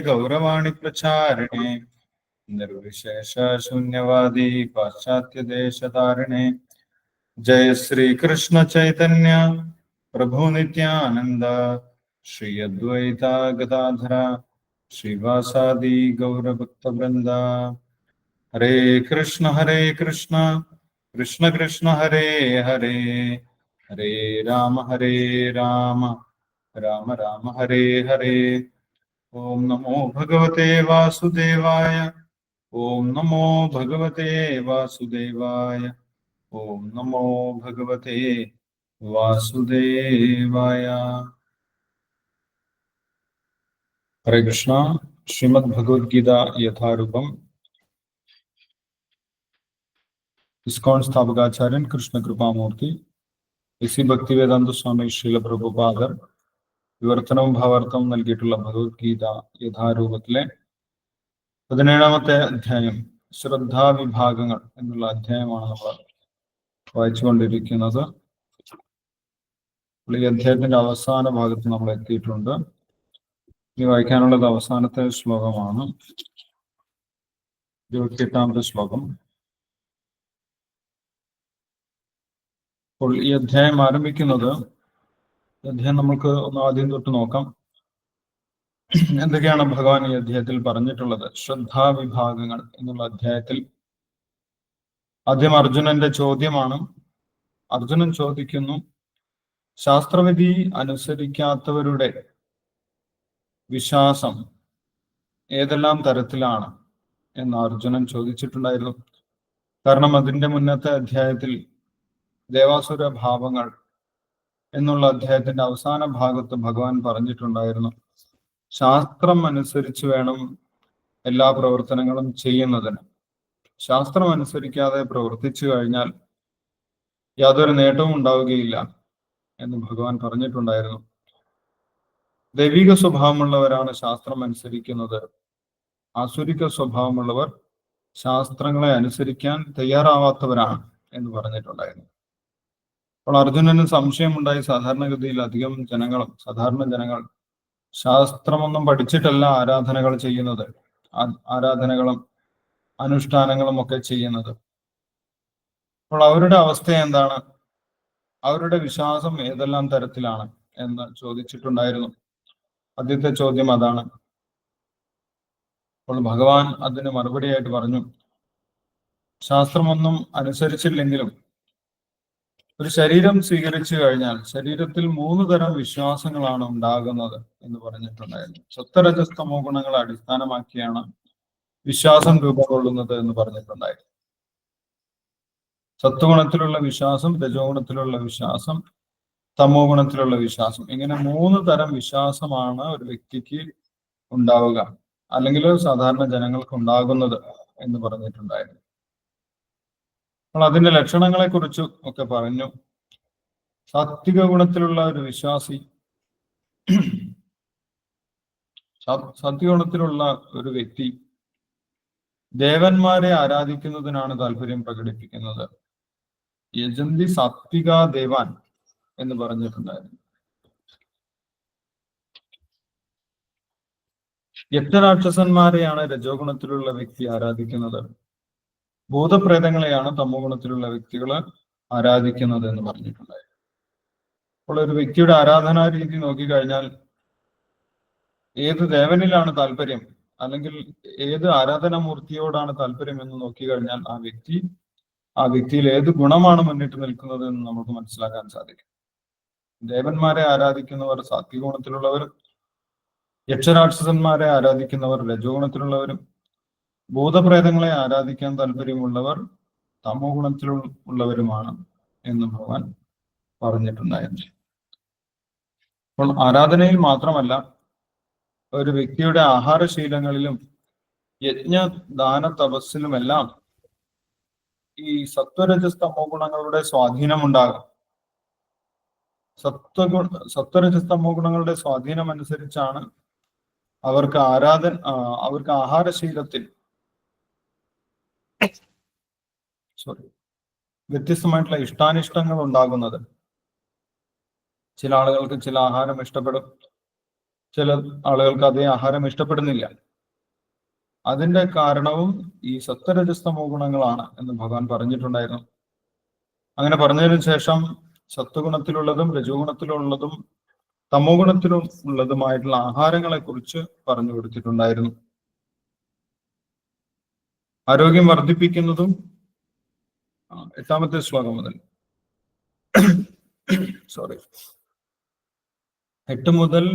गौरवाणी प्रचारिणे निर्विशेष शून्यवादी पाश्चात्य देश धारिणे जय श्री कृष्ण चैतन्य प्रभु नित्यानंद श्री अद्वैता गदाधरा श्रीवासादि गौर भक्त वृंदा। हरे कृष्ण कृष्ण कृष्ण हरे हरे, हरे राम राम राम हरे हरे। ओम नमो भगवते वासुदेवाय, ओम नमो भगवते वासुदेवाय, ओम नमो भगवते वासुदेवाय। हरे कृष्णा। श्रीमद् भगवद गीता यथारूपम इस्कॉन स्थापकाचार्यन कृष्ण कृपामूर्ति इसी भक्तिवेदांत स्वामी श्रील प्रभुपादർ വിവർത്തനവും ഭാവാർത്ഥവും നൽകിയിട്ടുള്ള ഭഗവത്ഗീത യഥാരൂപത്തിലെ 17ാമത്തെ അധ്യായം ശ്രദ്ധാവിഭാഗങ്ങൾ എന്നുള്ള അധ്യായമാണ് നമ്മൾ വായിച്ചുകൊണ്ടിരിക്കുന്നത്. ഈ അധ്യായത്തിന്റെ അവസാന ഭാഗത്ത് നമ്മൾ എത്തിയിട്ടുണ്ട്. ഇനി വായിക്കാനുള്ളത് അവസാനത്തെ ശ്ലോകമാണ്, 28ാമത്തെ ശ്ലോകം. അപ്പോൾ ഈ അധ്യായം ആരംഭിക്കുന്നത്, അധ്യായം നമുക്ക് ഒന്ന് ആദ്യം തൊട്ട് നോക്കാം. എന്തൊക്കെയാണ് ഭഗവാൻ ഈ അധ്യായത്തിൽ പറഞ്ഞിട്ടുള്ളത്? ശ്രദ്ധാവിഭാഗങ്ങൾ എന്നുള്ള അധ്യായത്തിൽ ആദ്യം അർജുനന്റെ ചോദ്യമാണ്. അർജുനൻ ചോദിക്കുന്നു, ശാസ്ത്രവിധി അനുസരിക്കാത്തവരുടെ വിശ്വാസം ഏതെല്ലാം തരത്തിലാണ് എന്ന് അർജുനൻ ചോദിച്ചിട്ടുണ്ടായിരുന്നു. കാരണം അതിന്റെ മുന്നത്തെ അധ്യായത്തിൽ ദേവാസുര ഭാവങ്ങൾ എന്നുള്ള അധ്യായത്തിന്റെ അവസാന ഭാഗത്ത് ഭഗവാൻ പറഞ്ഞിട്ടുണ്ടായിരുന്നു, ശാസ്ത്രം അനുസരിച്ച് വേണം എല്ലാ പ്രവർത്തനങ്ങളും ചെയ്യുന്നതിന്. ശാസ്ത്രം അനുസരിക്കാതെ പ്രവർത്തിച്ചു കഴിഞ്ഞാൽ യാതൊരു നേട്ടവും ഉണ്ടാവുകയില്ല എന്ന് ഭഗവാൻ പറഞ്ഞിട്ടുണ്ടായിരുന്നു. ദൈവിക സ്വഭാവമുള്ളവരാണ് ശാസ്ത്രം അനുസരിക്കുന്നത്, ആസുരിക സ്വഭാവമുള്ളവർ ശാസ്ത്രങ്ങളെ അനുസരിക്കാൻ തയ്യാറാവാത്തവരാണ് എന്ന് പറഞ്ഞിട്ടുണ്ടായിരുന്നു. അപ്പോൾ അർജുനന് സംശയമുണ്ടായി. സാധാരണഗതിയിൽ അധികം സാധാരണ ജനങ്ങൾ ശാസ്ത്രമൊന്നും പഠിച്ചിട്ടല്ല ആരാധനകൾ ചെയ്യുന്നത്, ആരാധനകളും അനുഷ്ഠാനങ്ങളും ഒക്കെ ചെയ്യുന്നത്. അപ്പോൾ അവരുടെ അവസ്ഥ എന്താണ്, അവരുടെ വിശ്വാസം ഏതെല്ലാം തരത്തിലാണ് എന്ന് ചോദിച്ചിട്ടുണ്ടായിരുന്നു. ആദ്യത്തെ ചോദ്യം അതാണ്. അപ്പോൾ ഭഗവാൻ അതിന് മറുപടിയായിട്ട് പറഞ്ഞു, ശാസ്ത്രമൊന്നും അനുസരിച്ചില്ലെങ്കിലും ഒരു ശരീരം സ്വീകരിച്ചു കഴിഞ്ഞാൽ ശരീരത്തിൽ 3 തരം വിശ്വാസങ്ങളാണ് ഉണ്ടാകുന്നത് എന്ന് പറഞ്ഞിട്ടുണ്ടായിരുന്നു. സത്വരജസ്തമോ ഗുണങ്ങളെ അടിസ്ഥാനമാക്കിയാണ് വിശ്വാസം രൂപം കൊള്ളുന്നത് എന്ന് പറഞ്ഞിട്ടുണ്ടായിരുന്നു. സത്വഗുണത്തിലുള്ള വിശ്വാസം, രജോഗുണത്തിലുള്ള വിശ്വാസം, തമോ ഗുണത്തിലുള്ള വിശ്വാസം, ഇങ്ങനെ 3 തരം വിശ്വാസമാണ് ഒരു വ്യക്തിക്ക് ഉണ്ടാവുക, അല്ലെങ്കിൽ സാധാരണ ജനങ്ങൾക്ക് ഉണ്ടാകുന്നത് എന്ന് പറഞ്ഞിട്ടുണ്ടായിരുന്നു. അപ്പോൾ അതിന്റെ ലക്ഷണങ്ങളെ കുറിച്ച് ഒക്കെ പറഞ്ഞു. സാത്വിക ഗുണത്തിലുള്ള ഒരു വിശ്വാസി, സാത്വിക ഗുണത്തിലുള്ള ഒരു വ്യക്തി ദേവന്മാരെ ആരാധിക്കുന്നതിനാണ് താല്പര്യം പ്രകടിപ്പിക്കുന്നത്. യജന്തി സാത്വിക ദേവാൻ എന്ന് പറഞ്ഞിട്ടുണ്ടായിരുന്നു. യക്ഷരാക്ഷസന്മാരെയാണ് രജോഗുണത്തിലുള്ള വ്യക്തി ആരാധിക്കുന്നത്. ഭൂതപ്രേതങ്ങളെയാണ് തമോ ഗുണത്തിലുള്ള വ്യക്തികൾ ആരാധിക്കുന്നത് എന്ന് പറഞ്ഞിട്ടുണ്ടായിരുന്നു. അപ്പോൾ ഒരു വ്യക്തിയുടെ ആരാധനാ രീതി നോക്കിക്കഴിഞ്ഞാൽ ഏത് ദേവനിലാണ് താല്പര്യം, അല്ലെങ്കിൽ ഏത് ആരാധനാമൂർത്തിയോടാണ് താല്പര്യം എന്ന് നോക്കിക്കഴിഞ്ഞാൽ ആ വ്യക്തിയിൽ ഏത് ഗുണമാണ് മുന്നിട്ട് നിൽക്കുന്നത് എന്ന് നമുക്ക് മനസ്സിലാക്കാൻ സാധിക്കും. ദേവന്മാരെ ആരാധിക്കുന്നവർ സാത്വിക ഗുണത്തിലുള്ളവർ, യക്ഷരാക്ഷസന്മാരെ ആരാധിക്കുന്നവർ രജോഗുണത്തിലുള്ളവരും, ഭൂതപ്രേതങ്ങളെ ആരാധിക്കാൻ താല്പര്യമുള്ളവർ തമോ ഗുണത്തിലുള്ളവരുമാണ് എന്ന് ഭഗവാൻ പറഞ്ഞിട്ടുണ്ടായിരുന്നു. അപ്പോൾ ആരാധനയിൽ മാത്രമല്ല, ഒരു വ്യക്തിയുടെ ആഹാരശീലങ്ങളിലും യജ്ഞദാന തപസ്സിലുമെല്ലാം ഈ സത്വരജസ്തമോ ഗുണങ്ങളുടെ സ്വാധീനമുണ്ടാകും. സത്വരജസ്തമോ ഗുണങ്ങളുടെ സ്വാധീനം അനുസരിച്ചാണ് അവർക്ക് ആഹാരശീലത്തിൽ വ്യത്യസ്തമായിട്ടുള്ള ഇഷ്ടാനിഷ്ടങ്ങൾ ഉണ്ടാകുന്നത്. ചില ആളുകൾക്ക് ചില ആഹാരം ഇഷ്ടപ്പെടും, ചില ആളുകൾക്ക് അതേ ആഹാരം ഇഷ്ടപ്പെടുന്നില്ല. അതിന്റെ കാരണവും ഈ സത്വരജസ്തമോ ഗുണങ്ങളാണ് എന്ന് ഭഗവാൻ പറഞ്ഞിട്ടുണ്ടായിരുന്നു. അങ്ങനെ പറഞ്ഞതിനു ശേഷം സത്വഗുണത്തിലുള്ളതും രജോഗുണത്തിലുള്ളതും തമോ ഗുണത്തിലും ഉള്ളതുമായിട്ടുള്ള ആഹാരങ്ങളെ കുറിച്ച് പറഞ്ഞു കൊടുത്തിട്ടുണ്ടായിരുന്നു. ആരോഗ്യം വർദ്ധിപ്പിക്കുന്നതും 8ാമത്തെ ശ്ലോകം മുതൽ 8 മുതൽ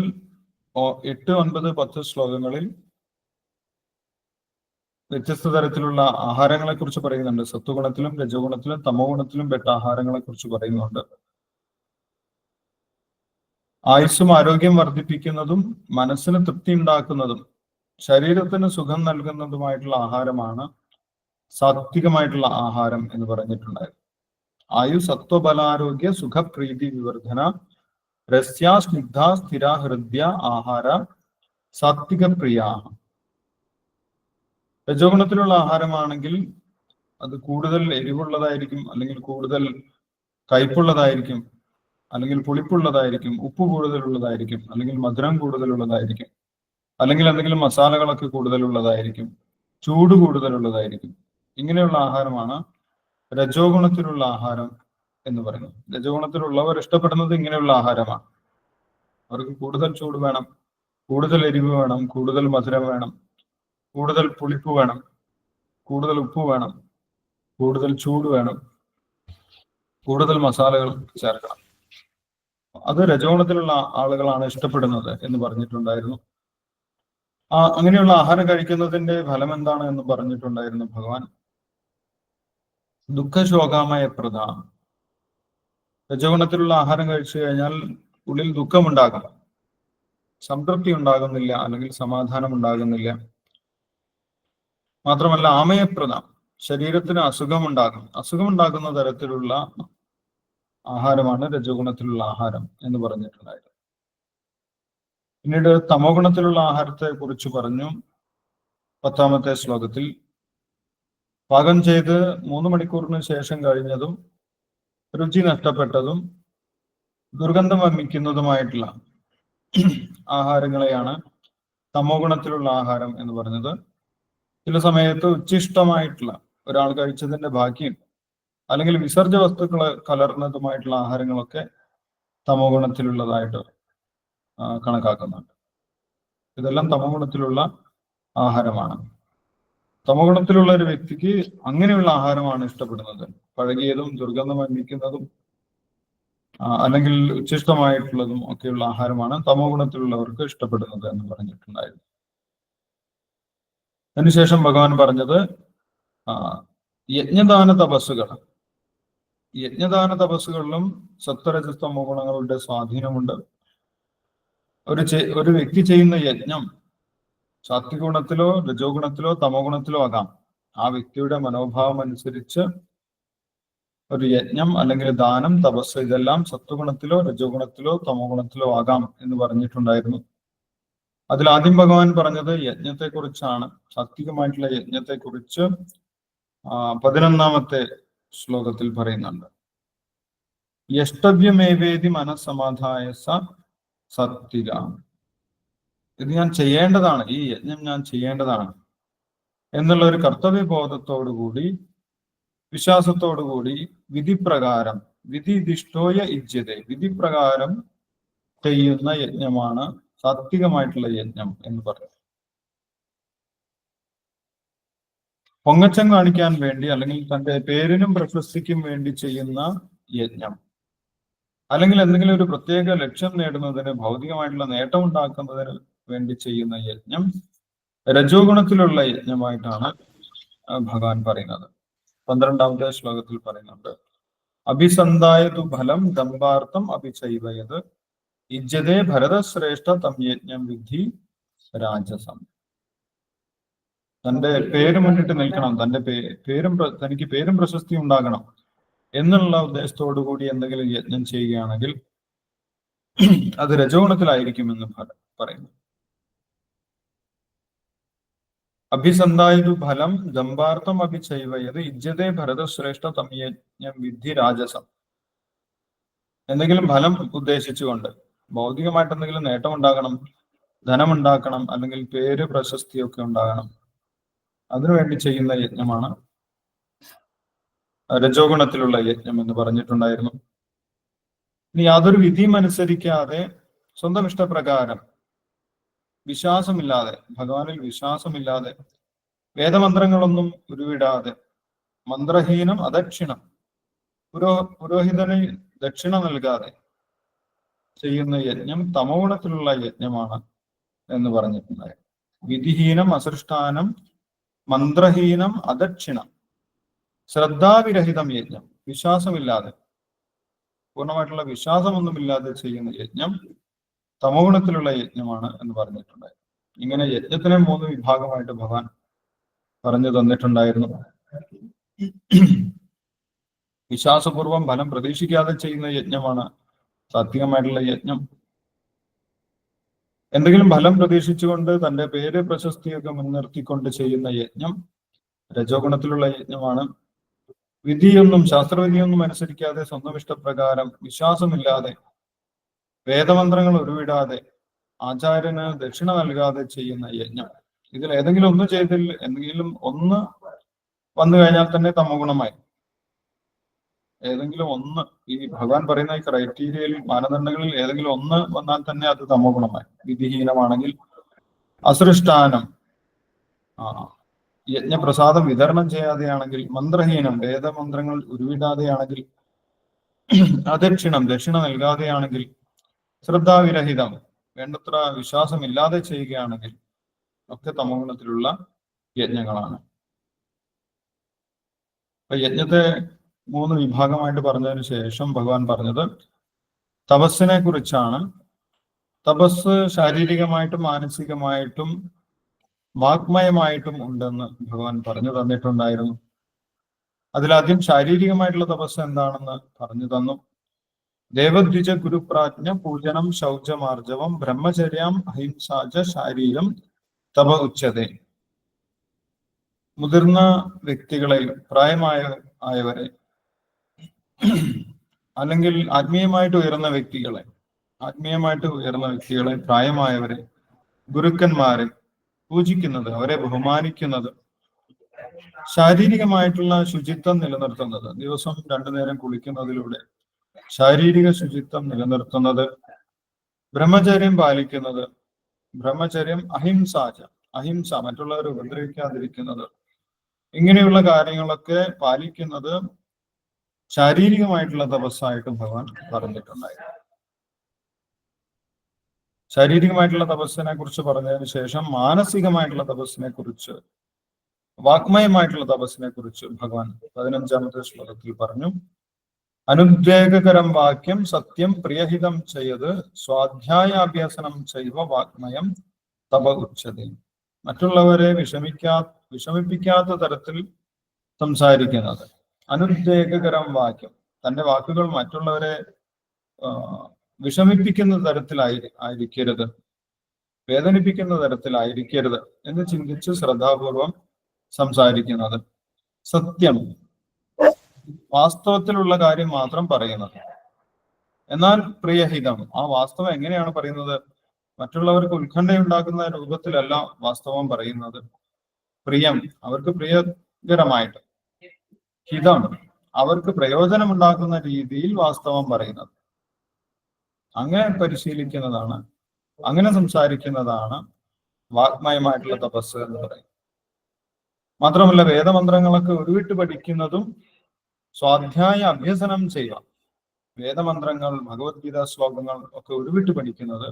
8, 9, 10 ശ്ലോകങ്ങളിൽ വ്യത്യസ്ത തരത്തിലുള്ള ആഹാരങ്ങളെ കുറിച്ച് പറയുന്നുണ്ട്. സത്വഗുണത്തിലും രജോഗുണത്തിലും തമോ ഗുണത്തിലും പെട്ട ആഹാരങ്ങളെ കുറിച്ച് പറയുന്നുണ്ട്. ആയുസ്സും ആരോഗ്യം വർദ്ധിപ്പിക്കുന്നതും മനസ്സിന് തൃപ്തി ഉണ്ടാക്കുന്നതും ശരീരത്തിന് സുഖം നൽകുന്നതുമായിട്ടുള്ള ആഹാരമാണ് സാത്വികമായിട്ടുള്ള ആഹാരം എന്ന് പറഞ്ഞിട്ടുണ്ടായിരുന്നു. ആയു സത്വബലാരോഗ്യ സുഖപ്രീതി വിവർധന രസ്യാ സ്നിഗ്ധ സ്ഥിര ഹൃദ്യ ആഹാര സാത്വിക പ്രിയ. രജോഗുണത്തിലുള്ള ആഹാരമാണെങ്കിൽ അത് കൂടുതൽ എരിവുള്ളതായിരിക്കും, അല്ലെങ്കിൽ കൂടുതൽ കയ്പുള്ളതായിരിക്കും, അല്ലെങ്കിൽ പുളിപ്പുള്ളതായിരിക്കും, ഉപ്പ് കൂടുതലുള്ളതായിരിക്കും, അല്ലെങ്കിൽ മധുരം കൂടുതലുള്ളതായിരിക്കും, അല്ലെങ്കിൽ എന്തെങ്കിലും മസാലകളൊക്കെ കൂടുതലുള്ളതായിരിക്കും, ചൂട് കൂടുതലുള്ളതായിരിക്കും. ഇങ്ങനെയുള്ള ആഹാരമാണ് രജോ ഗുണത്തിലുള്ള ആഹാരം എന്ന് പറയുന്നത്. രജോ ഗുണത്തിലുള്ളവർ ഇഷ്ടപ്പെടുന്നത് ഇങ്ങനെയുള്ള ആഹാരമാണ്. അവർക്ക് കൂടുതൽ ചൂട് വേണം, കൂടുതൽ എരിവ് വേണം, കൂടുതൽ മധുരം വേണം, കൂടുതൽ പുളിപ്പ് വേണം, കൂടുതൽ ഉപ്പ് വേണം, കൂടുതൽ ചൂട് വേണം, കൂടുതൽ മസാലകൾ ചേർക്കണം. അത് രജോഗുണത്തിലുള്ള ആളുകളാണ് ഇഷ്ടപ്പെടുന്നത് എന്ന് പറഞ്ഞിട്ടുണ്ടായിരുന്നു. അങ്ങനെയുള്ള ആഹാരം കഴിക്കുന്നതിന്റെ ഫലം എന്താണ് എന്ന് പറഞ്ഞിട്ടുണ്ടായിരുന്നു ഭഗവാൻ. ദുഃഖശോകാമയ പ്രധാനം. രജോഗുണത്തിലുള്ള ആഹാരം കഴിച്ചു കഴിഞ്ഞാൽ ഉള്ളിൽ ദുഃഖമുണ്ടാകും, സംതൃപ്തി ഉണ്ടാകുന്നില്ല, അല്ലെങ്കിൽ സമാധാനം ഉണ്ടാകുന്നില്ല. മാത്രമല്ല ആമയപ്രദം, ശരീരത്തിന് അസുഖമുണ്ടാകും. അസുഖമുണ്ടാകുന്ന തരത്തിലുള്ള ആഹാരമാണ് രജോഗുണത്തിലുള്ള ആഹാരം എന്ന് പറഞ്ഞിട്ടുണ്ടായിരുന്നു. പിന്നീട് തമോ ഗുണത്തിലുള്ള ആഹാരത്തെ കുറിച്ച് പറഞ്ഞു 10ാമത്തെ ശ്ലോകത്തിൽ. പാകം ചെയ്ത് 3 മണിക്കൂറിന് ശേഷം കഴിഞ്ഞതും രുചി നഷ്ടപ്പെട്ടതും ദുർഗന്ധം വമിക്കുന്നതുമായിട്ടുള്ള ആഹാരങ്ങളെയാണ് തമോ ഗുണത്തിലുള്ള ആഹാരം എന്ന് പറഞ്ഞത്. ചില സമയത്ത് ഉച്ഛിഷ്ടമായിട്ടുള്ള ഒരാൾ കഴിച്ചതിന്റെ ബാക്കിയും അല്ലെങ്കിൽ വിസർജ്യ വസ്തുക്കൾ കലർന്നതുമായിട്ടുള്ള ആഹാരങ്ങളൊക്കെ തമോ ഗുണത്തിലുള്ളതായിട്ട് കണക്കാക്കുന്നുണ്ട്. ഇതെല്ലാം തമോ ഗുണത്തിലുള്ള ആഹാരമാണ്. തമോ ഗുണത്തിലുള്ള ഒരു വ്യക്തിക്ക് അങ്ങനെയുള്ള ആഹാരമാണ് ഇഷ്ടപ്പെടുന്നത്. പഴകിയതും ദുർഗന്ധം വമിക്കുന്നതും അല്ലെങ്കിൽ ഉച്ഛിഷ്ടമായിട്ടുള്ളതും ഒക്കെയുള്ള ആഹാരമാണ് തമോ ഗുണത്തിലുള്ളവർക്ക് ഇഷ്ടപ്പെടുന്നത് എന്ന് പറഞ്ഞിട്ടുണ്ടായിരുന്നു. അതിനുശേഷം ഭഗവാൻ പറഞ്ഞത് യജ്ഞദാന തപസ്സുകൾ. യജ്ഞദാന തപസ്സുകളിലും സത്വരജസ്തമോ ഗുണങ്ങളുടെ സ്വാധീനമുണ്ട്. ഒരു വ്യക്തി ചെയ്യുന്ന യജ്ഞം സാത്വിക ഗുണത്തിലോ രജോ ഗുണത്തിലോ തമോ ഗുണത്തിലോ ആകാം. ആ വ്യക്തിയുടെ മനോഭാവം അനുസരിച്ച് ഒരു യജ്ഞം അല്ലെങ്കിൽ ദാനം, തപസ് ഇതെല്ലാം സത്വഗുണത്തിലോ രജോ ഗുണത്തിലോ തമോ ഗുണത്തിലോ ആകാം എന്ന് പറഞ്ഞിട്ടുണ്ടായിരുന്നു. അതിൽ ആദ്യം ഭഗവാൻ പറഞ്ഞത് യജ്ഞത്തെക്കുറിച്ചാണ്. സാത്വികമായിട്ടുള്ള യജ്ഞത്തെക്കുറിച്ച് 11ാമത്തെ ശ്ലോകത്തിൽ പറയുന്നുണ്ട്. യഷ്ടവ്യമേവേദി മനസ്സമാധായ സത്വിക. ഇത് ഞാൻ ചെയ്യേണ്ടതാണ്, ഈ യജ്ഞം ഞാൻ ചെയ്യേണ്ടതാണ് എന്നുള്ള ഒരു കർത്തവ്യബോധത്തോടുകൂടി, വിശ്വാസത്തോടുകൂടി വിധിപ്രകാരം, വിധിദിഷ്ടോയ ഇജ്യത്തെ, വിധിപ്രകാരം ചെയ്യുന്ന യജ്ഞമാണ് സാത്വികമായിട്ടുള്ള യജ്ഞം എന്ന് പറയുന്നത്. പൊങ്ങച്ചം കാണിക്കാൻ വേണ്ടി അല്ലെങ്കിൽ തന്റെ പേരിനും പ്രശസ്തിക്കും വേണ്ടി ചെയ്യുന്ന യജ്ഞം, അല്ലെങ്കിൽ എന്തെങ്കിലും ഒരു പ്രത്യേക ലക്ഷ്യം നേടുന്നതിന്, ഭൗതികമായിട്ടുള്ള നേട്ടം ഉണ്ടാക്കുന്നതിന് വേണ്ടി ചെയ്യുന്ന യജ്ഞം രജോ ഗുണത്തിലുള്ള യജ്ഞമായിട്ടാണ് ഭഗവാൻ പറയുന്നത്. 12ാമത്തെ ശ്ലോകത്തിൽ പറയുന്നുണ്ട്. അഭിസന്ധായതു ഫലം ദമ്പാർത്ഥം അഭിചൈവയത് ഇജ്ജതേ ഭരതശ്രേഷ്ഠ തം യജ്ഞം വിധി രാജസം. തന്റെ പേര് മുന്നിട്ട് നിൽക്കണം, തനിക്ക് പേരും പ്രശസ്തിയും ഉണ്ടാകണം എന്നുള്ള ഉദ്ദേശത്തോടു കൂടി എന്തെങ്കിലും യജ്ഞം ചെയ്യുകയാണെങ്കിൽ അത് രജോഗുണത്തിലായിരിക്കുമെന്ന് പറയുന്നു. അഭിസന്ധായതു ഫലം ദമ്പാർത്ഥം അഭിചൈവയത് ഇജ്ജതേ ഭരതശ്രേഷ്ഠ തം യജ്ഞം വിധി രാജസം. എന്തെങ്കിലും ഫലം ഉദ്ദേശിച്ചുകൊണ്ട്, ഭൗതികമായിട്ട് എന്തെങ്കിലും നേട്ടം ഉണ്ടാകണം ധനമുണ്ടാക്കണം, അല്ലെങ്കിൽ പേര് പ്രശസ്തിയൊക്കെ ഉണ്ടാകണം, അതിനുവേണ്ടി ചെയ്യുന്ന യജ്ഞമാണ് രജോ ഗുണത്തിലുള്ള യജ്ഞം എന്ന് പറഞ്ഞിട്ടുണ്ടായിരുന്നു. ഇനി യാതൊരു വിധിയും അനുസരിക്കാതെ സ്വന്തം ഇഷ്ടപ്രകാരം വിശ്വാസമില്ലാതെ, ഭഗവാനിൽ വിശ്വാസമില്ലാതെ, വേദമന്ത്രങ്ങളൊന്നും ഉരുവിടാതെ, മന്ത്രഹീനം അദക്ഷിണം, പുരോഹിതന് ദക്ഷിണ നൽകാതെ ചെയ്യുന്ന യജ്ഞം തമോഗുണത്തിലുള്ള യജ്ഞമാണ് എന്ന് പറഞ്ഞിട്ടുണ്ടായി. വിധിഹീനം അസൃഷ്ടാനം മന്ത്രഹീനം അദക്ഷിണം ശ്രദ്ധാവിരഹിതം യജ്ഞം, വിശ്വാസമില്ലാതെ, പൂർണ്ണമായിട്ടുള്ള വിശ്വാസമൊന്നുമില്ലാതെ ചെയ്യുന്ന യജ്ഞം തമോഗുണത്തിലുള്ള യജ്ഞമാണ് എന്ന് പറഞ്ഞിട്ടുണ്ടായി. ഇങ്ങനെ യജ്ഞത്തിനെ 3 വിഭാഗമായിട്ട് ഭഗവാൻ പറഞ്ഞു തന്നിട്ടുണ്ടായിരുന്നു. വിശ്വാസപൂർവം ഫലം പ്രതീക്ഷിക്കാതെ ചെയ്യുന്ന യജ്ഞമാണ് സാത്വികമായിട്ടുള്ള യജ്ഞം. എന്തെങ്കിലും ഫലം പ്രതീക്ഷിച്ചുകൊണ്ട് തന്റെ പേര് പ്രശസ്തിയൊക്കെ മുൻനിർത്തിക്കൊണ്ട് ചെയ്യുന്ന യജ്ഞം രജോ ഗുണത്തിലുള്ള യജ്ഞമാണ്. വിധിയൊന്നും, ശാസ്ത്രവിധിയൊന്നും അനുസരിക്കാതെ സ്വന്തം ഇഷ്ടപ്രകാരം വിശ്വാസമില്ലാതെ, വേദമന്ത്രങ്ങൾ ഉരുവിടാതെ, ആചാര്യന് ദക്ഷിണ നൽകാതെ ചെയ്യുന്ന യജ്ഞം. ഇതിൽ ഏതെങ്കിലും ഒന്ന് ചെയ്തിൽ എന്തെങ്കിലും ഒന്ന് വന്നു കഴിഞ്ഞാൽ തന്നെ തമോഗുണമായി. ഏതെങ്കിലും ഒന്ന്, ഈ ഭഗവാൻ പറയുന്ന ഈ ക്രൈറ്റീരിയയിൽ, മാനദണ്ഡങ്ങളിൽ ഏതെങ്കിലും ഒന്ന് വന്നാൽ തന്നെ അത് തമോഗുണമായി. വിധിഹീനമാണെങ്കിൽ, അസൃഷ്ടാനം, യജ്ഞപ്രസാദം വിതരണം ചെയ്യാതെയാണെങ്കിൽ, മന്ത്രഹീനം, വേദമന്ത്രങ്ങൾ ഉരുവിടാതെയാണെങ്കിൽ, അദക്ഷിണം, ദക്ഷിണ നൽകാതെയാണെങ്കിൽ, ശ്രദ്ധാവിരഹിതം, വേണ്ടത്ര വിശ്വാസമില്ലാതെ ചെയ്യുകയാണെങ്കിൽ ഒക്കെ തമോഗുണത്തിലുള്ള യജ്ഞങ്ങളാണ്. അപ്പൊ യജ്ഞത്തെ 3 വിഭാഗമായിട്ട് പറഞ്ഞതിന് ശേഷം ഭഗവാൻ പറഞ്ഞത് തപസ്സിനെ കുറിച്ചാണ്. തപസ് ശാരീരികമായിട്ടും മാനസികമായിട്ടും വാഗ്മയമായിട്ടും ഉണ്ടെന്ന് ഭഗവാൻ പറഞ്ഞു തന്നിട്ടുണ്ടായിരുന്നു. അതിലാദ്യം ശാരീരികമായിട്ടുള്ള തപസ് എന്താണെന്ന് പറഞ്ഞു തന്നു. ദേവദ്വിജ ഗുരുപ്രാജ്ഞ പൂജനം ശൗചമാർജവം ബ്രഹ്മചര്യം അഹിംസാച ശാരീരം തപ ഉച്ചതേ. മുതിർന്ന വ്യക്തികളെ, പ്രായമായവരെ, അല്ലെങ്കിൽ ആത്മീയമായിട്ട് ഉയർന്ന വ്യക്തികളെ, പ്രായമായവരെ, ഗുരുക്കന്മാരെ പൂജിക്കുന്നത്, അവരെ ബഹുമാനിക്കുന്നത്, ശാരീരികമായിട്ടുള്ള ശുചിത്വം നിലനിർത്തുന്നത്, ദിവസം 2 നേരം കുളിക്കുന്നതിലൂടെ ശാരീരിക ശുചിത്വം നിലനിർത്തുന്നത്, ബ്രഹ്മചര്യം പാലിക്കുന്നത്, ബ്രഹ്മചര്യം അഹിംസാച, അഹിംസ, മറ്റുള്ളവരെ ഉപദ്രവിക്കാതിരിക്കുന്നത്, ഇങ്ങനെയുള്ള കാര്യങ്ങളൊക്കെ പാലിക്കുന്നത് ശാരീരികമായിട്ടുള്ള തപസ്സായിട്ട് ഭഗവാൻ പറഞ്ഞിട്ടുണ്ടായി. ശാരീരികമായിട്ടുള്ള തപസ്സിനെ കുറിച്ച് പറഞ്ഞതിന് ശേഷം മാനസികമായിട്ടുള്ള തപസ്സിനെ കുറിച്ച്, വാഗ്മയമായിട്ടുള്ള തപസ്സിനെ കുറിച്ച് ഭഗവാൻ 15ാമത്തെ ശ്ലോകത്തിൽ പറഞ്ഞു. അനുദ്വേഗകരം വാക്യം സത്യം പ്രിയഹിതം ചെയ്ത് സ്വാധ്യായാഭ്യസനം ചെയ്വ വാഗ്മയം തപ ഉച്ചതേ. മറ്റുള്ളവരെ വിഷമിപ്പിക്കാത്ത തരത്തിൽ സംസാരിക്കുന്നത്. അനുദ്വേഗകരം വാക്യം, തന്റെ വാക്കുകൾ മറ്റുള്ളവരെ വിഷമിപ്പിക്കുന്ന തരത്തിലായിരിക്കരുത്, വേദനിപ്പിക്കുന്ന തരത്തിലായിരിക്കരുത് എന്ന് ചിന്തിച്ച് ശ്രദ്ധാപൂർവം സംസാരിക്കുന്നത്. സത്യം, വാസ്തവത്തിലുള്ള കാര്യം മാത്രം പറയുന്നത്. എന്നാൽ പ്രിയഹിതം, ആ വാസ്തവം എങ്ങനെയാണ് പറയുന്നത്? മറ്റുള്ളവർക്ക് ഉത്കണ്ഠയുണ്ടാക്കുന്ന രൂപത്തിലല്ല വാസ്തവം പറയുന്നത്. പ്രിയം, അവർക്ക് പ്രിയകരമായിട്ട്. ഹിതം, അവർക്ക് പ്രയോജനമുണ്ടാക്കുന്ന രീതിയിൽ വാസ്തവം പറയുന്നത്. അങ്ങനെ പരിശീലിക്കുന്നതാണ്, അങ്ങനെ സംസാരിക്കുന്നതാണ് വാഗ്മയമായിട്ടുള്ള തപസ് എന്ന് പറയും. മാത്രമല്ല, വേദമന്ത്രങ്ങളൊക്കെ ഉരുവിട്ട് പഠിക്കുന്നതും സ്വാധ്യായ അഭ്യസനം ചെയ്യുക. വേദമന്ത്രങ്ങൾ, ഭഗവത്ഗീത ശ്ലോകങ്ങൾ ഒക്കെ ഉരുവിട്ട് പഠിക്കുന്നത്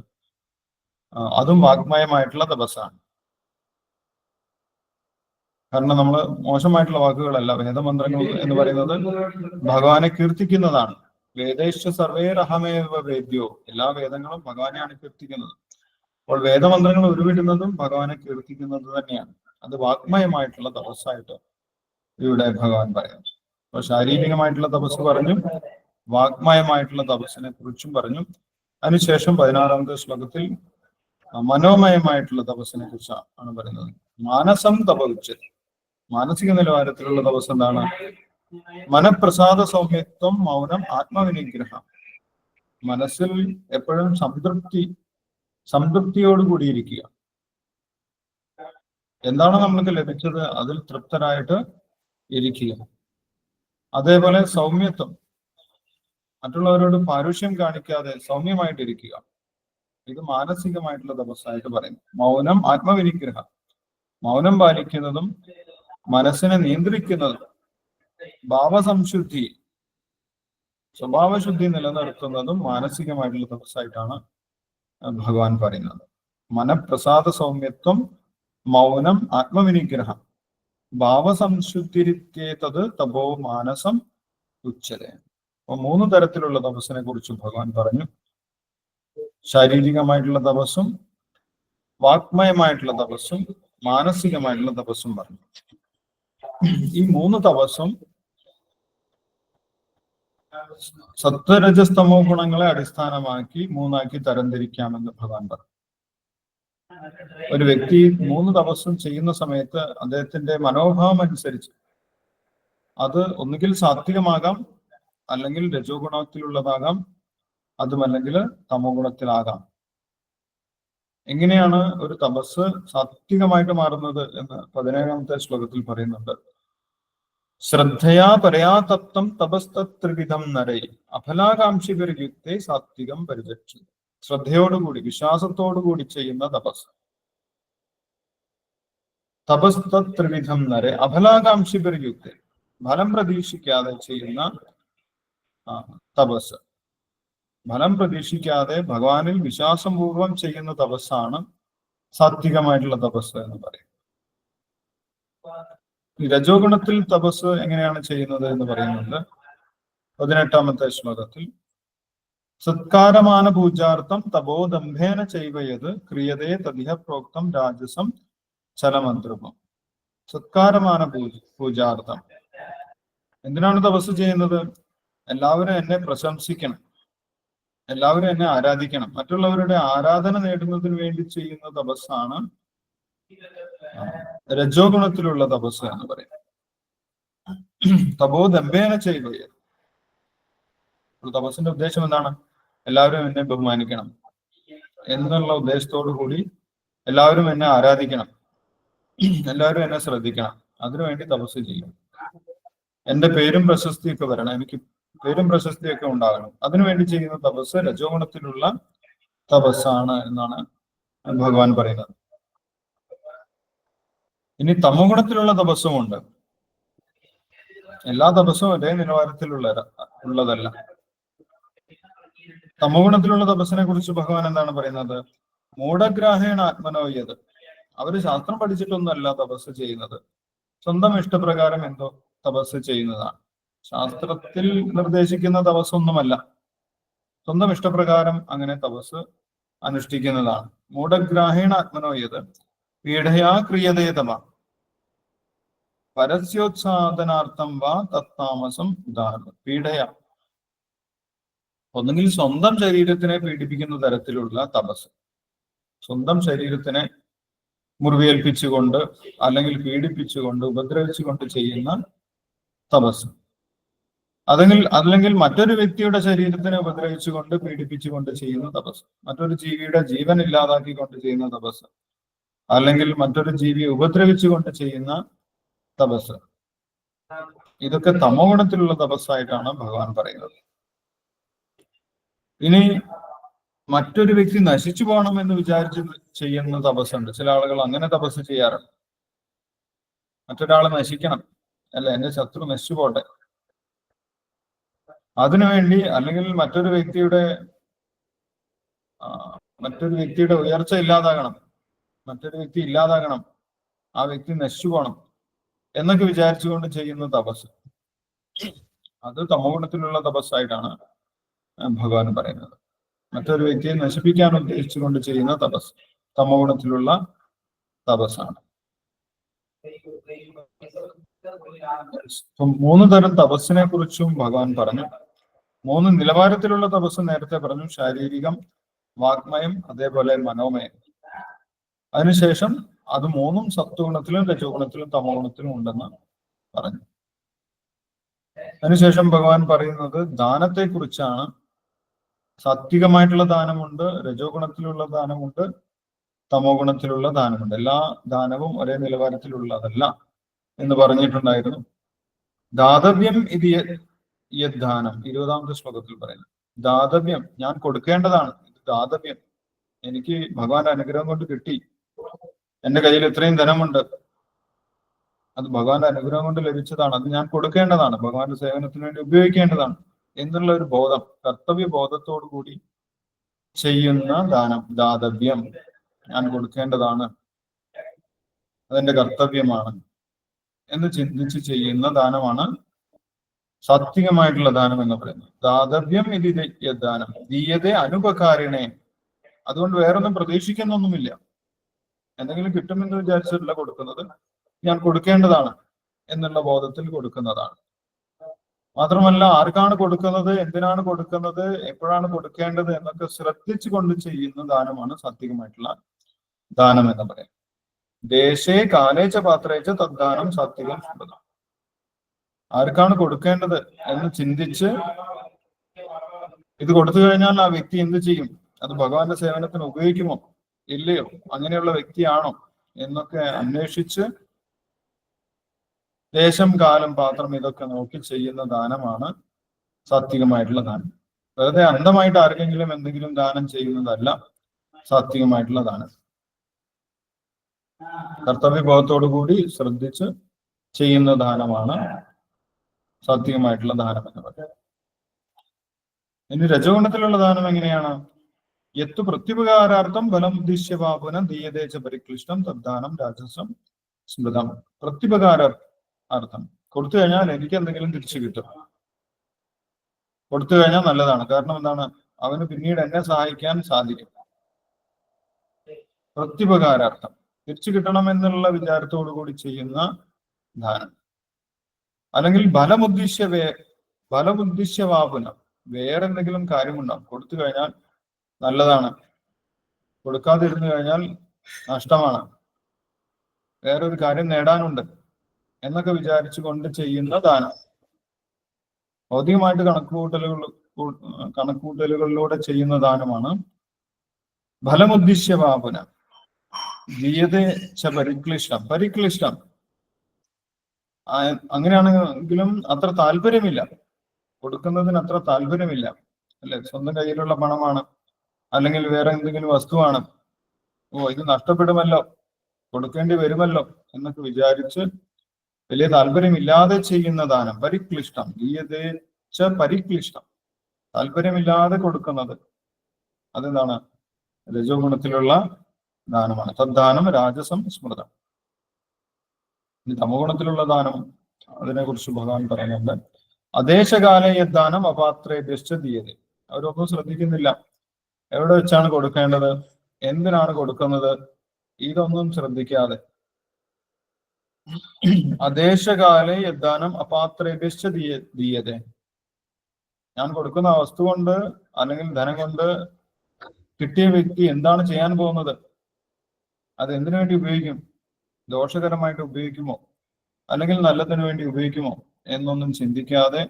അതും വാഗ്മയമായിട്ടുള്ള തപസ്സാണ്. കാരണം നമ്മൾ മോശമായിട്ടുള്ള വാക്കുകളല്ല, വേദമന്ത്രങ്ങൾ എന്ന് പറയുന്നത് ഭഗവാനെ കീർത്തിക്കുന്നതാണ്. വേദേശ്വ സർവേരഹമേവ വേദ്യോ, എല്ലാ വേദങ്ങളും ഭഗവാനെയാണ് കീർത്തിക്കുന്നത്. അപ്പോൾ വേദമന്ത്രങ്ങൾ ഉരുവിടുന്നതും ഭഗവാനെ കീർത്തിക്കുന്നത് തന്നെയാണ്. അത് വാഗ്മയമായിട്ടുള്ള തപസ്സായിട്ട് ഇവിടെ ഭഗവാൻ പറയാം. അപ്പൊ ശാരീരികമായിട്ടുള്ള തപസ് പറഞ്ഞു, വാഗ്മയമായിട്ടുള്ള തപസ്സിനെ കുറിച്ചും പറഞ്ഞു. അതിനുശേഷം 16ാമത്തെ ശ്ലോകത്തിൽ മനോമയമായിട്ടുള്ള തപസ്സിനെ കുറിച്ചാണ് പറയുന്നത്. മാനസം തപ ഉച്ചതി. മാനസിക നിലവാരത്തിലുള്ള തപസ് എന്താണ്? മനഃപ്രസാദ സൗമ്യത്വം, മൗനം, ആത്മവിനിഗ്രഹം. മനസ്സിൽ എപ്പോഴും സംതൃപ്തി സംതൃപ്തിയോടുകൂടി ഇരിക്കുക. എന്താണോ നമ്മൾക്ക് ലഭിച്ചത് അതിൽ തൃപ്തരായിട്ട് ഇരിക്കുക. അതേപോലെ സൗമ്യത്വം, മറ്റുള്ളവരോട് പാരുഷ്യം കാണിക്കാതെ സൗമ്യമായിട്ടിരിക്കുക. ഇത് മാനസികമായിട്ടുള്ള തപസ്സായിട്ട് പറയുന്നു. മൗനം, ആത്മവിനിഗ്രഹം, മൗനം പാലിക്കുന്നതും മനസ്സിനെ നിയന്ത്രിക്കുന്നതും ഭാവസംശുദ്ധി, സ്വഭാവശുദ്ധി നിലനിർത്തുന്നതും മാനസികമായിട്ടുള്ള തപസ്സായിട്ടാണ് ഭഗവാൻ പറയുന്നത്. മനഃപ്രസാദ സൗമ്യത്വം, മൗനം, ആത്മവിനിഗ്രഹം, ഭാവസംശുദ്ധിരിത്യേതത് തപോ മാനസം ഉച്ചതേ. അപ്പൊ 3 തരത്തിലുള്ള തപസ്സിനെ കുറിച്ച് ഭഗവാൻ പറഞ്ഞു. ശാരീരികമായിട്ടുള്ള തപസ്സും, വാക്മയമായിട്ടുള്ള തപസ്സും, മാനസികമായിട്ടുള്ള തപസ്സും പറഞ്ഞു. ഈ 3 തപസ്സും സത്വരജസ്തമോ ഗുണങ്ങളെ അടിസ്ഥാനമാക്കി 3ആക്കി തരംതിരിക്കാമെന്ന് ഭഗവാൻ പറഞ്ഞു. ഒരു വ്യക്തി 3 തപസ്സും ചെയ്യുന്ന സമയത്ത് അദ്ദേഹത്തിന്റെ മനോഭാവം അനുസരിച്ച് അത് ഒന്നുകിൽ സാത്വികമാകാം, അല്ലെങ്കിൽ രജോ ഗുണത്തിലുള്ളതാകാം, അതുമല്ലെങ്കിൽ തമോ ഗുണത്തിലാകാം. എങ്ങനെയാണ് ഒരു തപസ് സാത്വികമായിട്ട് മാറുന്നത് എന്ന് 17ാമത്തെ ശ്ലോകത്തിൽ പറയുന്നുണ്ട്. ശ്രദ്ധയാ പരയാ തത്വം തപസ്തത്രിവിധം നരൈ അഫലാകാംക്ഷികരയുക്തേ സാത്വികം പരിരക്ഷ. ശ്രദ്ധയോടുകൂടി, വിശ്വാസത്തോടുകൂടി ചെയ്യുന്ന തപസ്. തപസ്തത്രിവിധം നരൈ അഫലാകാംക്ഷികരയുക്തേ, ഫലം പ്രതീക്ഷിക്കാതെ ചെയ്യുന്ന തപസ്. ഫലം പ്രതീക്ഷിക്കാതെ ഭഗവാനിൽ വിശ്വാസപൂർവം ചെയ്യുന്ന തപസ്സാണ് സാത്വികമായിട്ടുള്ള തപസ് എന്ന് പറയും. രജോ ഗുണത്തിൽ തപസ് എങ്ങനെയാണ് ചെയ്യുന്നത് എന്ന് പറയുന്നുണ്ട് 18ാമത്തെ ശ്ലോകത്തിൽ. സത്കാരമാന പൂജാർത്ഥം തപോദംഭേന ചൈവയത് ക്രിയതേ തദിഹ പ്രോക്തം രാജസം ചലമന്ത്രപം. സത്കാരമാന പൂജാർത്ഥം, എന്തിനാണ് തപസ് ചെയ്യുന്നത്? എല്ലാവരും എന്നെ പ്രശംസിക്കണം, എല്ലാവരും എന്നെ ആരാധിക്കണം, മറ്റുള്ളവരുടെ ആരാധന നേടുന്നതിന് വേണ്ടി ചെയ്യുന്ന തപസ്സാണ് രജോ ഗുണത്തിലുള്ള തപസ് എന്ന് പറയും. തപോദംഭേന ചൈവയത്, തപസ്സിന്റെ ഉദ്ദേശം എന്താണ്? എല്ലാവരും എന്നെ ബഹുമാനിക്കണം എന്നുള്ള ഉദ്ദേശത്തോടു കൂടി എല്ലാവരും എന്നെ ആരാധിക്കണം, എല്ലാവരും എന്നെ ശ്രദ്ധിക്കണം, അതിനുവേണ്ടി തപസ് ചെയ്യും. എന്റെ പേരും പ്രശസ്തിയൊക്കെ വരണം, എനിക്ക് പേരും പ്രശസ്തിയൊക്കെ ഉണ്ടാകണം, അതിനുവേണ്ടി ചെയ്യുന്ന തപസ് രജോ ഗുണത്തിലുള്ള തപസ്സാണ് എന്നാണ് ഭഗവാൻ പറയുന്നത്. ഇനി തമോ ഗുണത്തിലുള്ള തപസ്സുമുണ്ട്. എല്ലാ തപസ്സും ഒരേ നിലവാരത്തിലുള്ളതല്ല. തമോ ഗുണത്തിലുള്ള തപസ്സിനെ കുറിച്ച് ഭഗവാൻ എന്താണ് പറയുന്നത്? മൂഢഗ്രാഹേണ ആത്മനോയത്, അവര് ശാസ്ത്രം പഠിച്ചിട്ടൊന്നുമല്ല തപസ് ചെയ്യുന്നത്, സ്വന്തം ഇഷ്ടപ്രകാരം എന്തോ തപസ് ചെയ്യുന്നതാണ്. ശാസ്ത്രത്തിൽ നിർദ്ദേശിക്കുന്ന തപസ്സൊന്നുമല്ല, സ്വന്തം ഇഷ്ടപ്രകാരം അങ്ങനെ തപസ് അനുഷ്ഠിക്കുന്നതാണ്. മൂഢഗ്രാഹേണ ആത്മനോയത് പീഡയാ ക്രിയതേ തപ പരസ്യോത്സാദനാർത്ഥം വാ തത്താമസം ഉദാഹരണം. പീഡയ, ഒന്നുകിൽ സ്വന്തം ശരീരത്തിനെ പീഡിപ്പിക്കുന്ന തരത്തിലുള്ള തപസ്, സ്വന്തം ശരീരത്തിനെ മുറിവേൽപ്പിച്ചുകൊണ്ട് അല്ലെങ്കിൽ പീഡിപ്പിച്ചുകൊണ്ട് ഉപദ്രവിച്ചുകൊണ്ട് ചെയ്യുന്ന തപസ്, അല്ലെങ്കിൽ മറ്റൊരു വ്യക്തിയുടെ ശരീരത്തിനെ ഉപദ്രവിച്ചുകൊണ്ട് പീഡിപ്പിച്ചുകൊണ്ട് ചെയ്യുന്ന തപസ്, മറ്റൊരു ജീവിയുടെ ജീവൻ ഇല്ലാതാക്കിക്കൊണ്ട് ചെയ്യുന്ന തപസ്, അല്ലെങ്കിൽ മറ്റൊരു ജീവിയെ ഉപദ്രവിച്ചുകൊണ്ട് ചെയ്യുന്ന തപസ്. ഇതൊക്കെ തമോ ഗുണത്തിലുള്ള തപസ്സായിട്ടാണ് ഭഗവാൻ പറയുന്നത്. ഇനി മറ്റൊരു വ്യക്തി നശിച്ചു പോകണം എന്ന് വിചാരിച്ച് ചെയ്യുന്ന തപസ്സുണ്ട്. ചില ആളുകൾ അങ്ങനെ തപസ് ചെയ്യാറുണ്ട്. മറ്റൊരാളെ നശിക്കണം, അല്ല, എന്റെ ശത്രു നശിച്ചു പോട്ടെ, അതിനുവേണ്ടി, അല്ലെങ്കിൽ മറ്റൊരു വ്യക്തിയുടെ ഉയർച്ച ഇല്ലാതാകണം, മറ്റൊരു വ്യക്തി ഇല്ലാതാകണം, ആ വ്യക്തി നശിച്ചു പോകണം എന്നൊക്കെ വിചാരിച്ചുകൊണ്ട് ചെയ്യുന്ന തപസ്, അത് തമോ ഗുണത്തിലുള്ള തപസ്സായിട്ടാണ് ഭഗവാൻ പറയുന്നത്. മറ്റൊരു വ്യക്തിയെ നശിപ്പിക്കാൻ ഉദ്ദേശിച്ചുകൊണ്ട് ചെയ്യുന്ന തപസ് തമോ ഗുണത്തിലുള്ള തപസ്സാണ്. 3 തരം തപസ്സിനെ കുറിച്ചും ഭഗവാൻ പറഞ്ഞു. 3 നിലവാരത്തിലുള്ള തപസ് നേരത്തെ പറഞ്ഞു, ശാരീരികം, വാഗ്മയം, അതേപോലെ മനോമയം. അതിനുശേഷം അത് 3ഉം സത്വഗുണത്തിലും രജോ ഗുണത്തിലും തമോ ഗുണത്തിലും ഉണ്ടെന്ന് പറഞ്ഞു. അതിനുശേഷം ഭഗവാൻ പറയുന്നത് ദാനത്തെ കുറിച്ചാണ്. സാത്വികമായിട്ടുള്ള ദാനമുണ്ട്, രജോ ഗുണത്തിലുള്ള ദാനമുണ്ട്, തമോ ഗുണത്തിലുള്ള ദാനമുണ്ട്. എല്ലാ ദാനവും ഒരേ നിലവാരത്തിലുള്ളതല്ല എന്ന് പറഞ്ഞിട്ടുണ്ടായിരുന്നു. ദാതവ്യം ഇത് യദ്ദാനം 20ാമത്തെ ശ്ലോകത്തിൽ പറയുന്നു. ദാതവ്യം, ഞാൻ കൊടുക്കേണ്ടതാണ്. ഇത് ദാതവ്യം, എനിക്ക് ഭഗവാന്റെ അനുഗ്രഹം കൊണ്ട് കിട്ടി, എന്റെ കയ്യിൽ ഇത്രയും ധനമുണ്ട്, അത് ഭഗവാന്റെ അനുഗ്രഹം കൊണ്ട് ലഭിച്ചതാണ്, അത് ഞാൻ കൊടുക്കേണ്ടതാണ്, ഭഗവാന്റെ സേവനത്തിന് വേണ്ടി ഉപയോഗിക്കേണ്ടതാണ് എന്നുള്ള ഒരു ബോധം, കർത്തവ്യ ബോധത്തോടു കൂടി ചെയ്യുന്ന ദാനം, ദാതവ്യം, ഞാൻ കൊടുക്കേണ്ടതാണ്, അതെന്റെ കർത്തവ്യമാണ് എന്ന് ചിന്തിച്ച് ചെയ്യുന്ന ദാനമാണ് സാത്വികമായിട്ടുള്ള ദാനം എന്ന് പറയുന്നത്. ദാതവ്യം ഇത് യദ്ദാനം ദീയതേ അനുപകാരിണേ. അതുകൊണ്ട് വേറൊന്നും പ്രതീക്ഷിക്കുന്നൊന്നുമില്ല, എന്തെങ്കിലും കിട്ടുമെന്ന് വിചാരിച്ചിട്ടല്ല കൊടുക്കുന്നത്, ഞാൻ കൊടുക്കേണ്ടതാണ് എന്നുള്ള ബോധത്തിൽ കൊടുക്കുന്നതാണ്. മാത്രമല്ല, ആർക്കാണ് കൊടുക്കുന്നത്, എന്തിനാണ് കൊടുക്കുന്നത്, എപ്പോഴാണ് കൊടുക്കേണ്ടത് എന്നൊക്കെ ശ്രദ്ധിച്ചു കൊണ്ട് ചെയ്യുന്ന ദാനമാണ് സാത്വികമായിട്ടുള്ള ദാനം എന്ന് പറയാം. ദേശേ കാലേച്ച പാത്രേച്ച തദ്ദാനം സാത്വികം സ്മൃതം. ആർക്കാണ് കൊടുക്കേണ്ടത് എന്ന് ചിന്തിച്ച് ഇത് കൊടുത്തു കഴിഞ്ഞാൽ ആ വ്യക്തി എന്ത് ചെയ്യും, അത് ഭഗവാന്റെ സേവനത്തിന് ഉപയോഗിക്കുമോ ഇല്ലയോ, അങ്ങനെയുള്ള വ്യക്തിയാണോ എന്നൊക്കെ അന്വേഷിച്ച് ദേശം, കാലം, പാത്രം ഇതൊക്കെ നോക്കി ചെയ്യുന്ന ദാനമാണ് സാത്വികമായിട്ടുള്ള ദാനം. വെറുതെ അന്ധമായിട്ട് ആർക്കെങ്കിലും എന്തെങ്കിലും ദാനം ചെയ്യുന്നതല്ല സാത്വികമായിട്ടുള്ള ദാനം. കർത്തവ്യബോധത്തോടു കൂടി ശ്രദ്ധിച്ച് ചെയ്യുന്ന ദാനമാണ് സാത്വികമായിട്ടുള്ള ദാനം എന്ന് പറയുന്നത്. ഇനി രജോഗുണത്തിലുള്ള ദാനം എങ്ങനെയാണ്? യത്തു പ്രത്യുപകാരാർത്ഥം ബലം ഉദ്ദേശ്യ പാപനം ദീയതേച്ച പരിക്ലിഷ്ടം തദ്ദാനം രാജസം സ്മൃതം. പ്രത്യുപകാര അർത്ഥം, കൊടുത്തു കഴിഞ്ഞാൽ എനിക്ക് എന്തെങ്കിലും തിരിച്ചു കിട്ടും, കൊടുത്തു കഴിഞ്ഞാൽ നല്ലതാണ്, കാരണം എന്താണ്, അവന് പിന്നീട് എന്നെ സഹായിക്കാൻ സാധിക്കും. പ്രത്യുപകാരാർത്ഥം, തിരിച്ചു കിട്ടണം എന്നുള്ള വിചാരത്തോടു കൂടി ചെയ്യുന്ന ദാനം. അല്ലെങ്കിൽ ബലമുദ്ദിശ്യവാപനം, വേറെ എന്തെങ്കിലും കാര്യമുണ്ടാവും, കൊടുത്തു കഴിഞ്ഞാൽ നല്ലതാണ്, കൊടുക്കാതിരുന്നു കഴിഞ്ഞാൽ നഷ്ടമാണ്, വേറൊരു കാര്യം നേടാനുണ്ട് എന്നൊക്കെ വിചാരിച്ചു കൊണ്ട് ചെയ്യുന്ന ദാനം. ഭൗതികമായിട്ട് കണക്കുകൂട്ടലുകളിലൂടെ ചെയ്യുന്ന ദാനമാണ് ഫലമുദ്ദിശ്യവാപന. ദീയതേച്ച പരിക്ലിഷ്ടം അങ്ങനെയാണെങ്കിലും അത്ര താല്പര്യമില്ല, കൊടുക്കുന്നതിന് അത്ര താല്പര്യമില്ല, അല്ലെ, സ്വന്തം കയ്യിലുള്ള പണമാണ്, അല്ലെങ്കിൽ വേറെ എന്തെങ്കിലും വസ്തുവാണ്, ഇത് നഷ്ടപ്പെടുമല്ലോ, കൊടുക്കേണ്ടി വരുമല്ലോ എന്നൊക്കെ വിചാരിച്ച് വലിയ താല്പര്യമില്ലാതെ ചെയ്യുന്ന ദാനം പരിക്ലിഷ്ടം. ദീയതേച്ച പരിക്ലിഷ്ടം, താല്പര്യമില്ലാതെ കൊടുക്കുന്നത് അതെന്താണ്, രജോ ഗുണത്തിലുള്ള ദാനമാണ്. തദ്ദാനം രാജസം സ്മൃതം. ഇനി തമോ ഗുണത്തിലുള്ള ദാനം, അതിനെ കുറിച്ച് ഭഗവാൻ പറയുന്നുണ്ട്. അദേശകാല യദ്ദാനം അപാത്രേഭ്യശ്ച ദീയതേ. അവരൊന്നും ശ്രദ്ധിക്കുന്നില്ല, എവിടെ വെച്ചാണ് കൊടുക്കേണ്ടത്, എന്തിനാണ് കൊടുക്കുന്നത്, ഇതൊന്നും ശ്രദ്ധിക്കാതെ അദേശകാലെ യദ്ദാനം അപാത്രേഭ്യശ്ച ദീയതേ. ഞാൻ കൊടുക്കുന്ന വസ്തു കൊണ്ട് അല്ലെങ്കിൽ ധനം കൊണ്ട് കിട്ടിയ വ്യക്തി എന്താണ് ചെയ്യാൻ പോകുന്നത്, അത് എന്തിനു വേണ്ടി ഉപയോഗിക്കും, ദോഷകരമായിട്ട് ഉപയോഗിക്കുമോ അല്ലെങ്കിൽ നല്ലതിനു വേണ്ടി ഉപയോഗിക്കുമോ എന്നൊന്നും ചിന്തിക്കാതെ,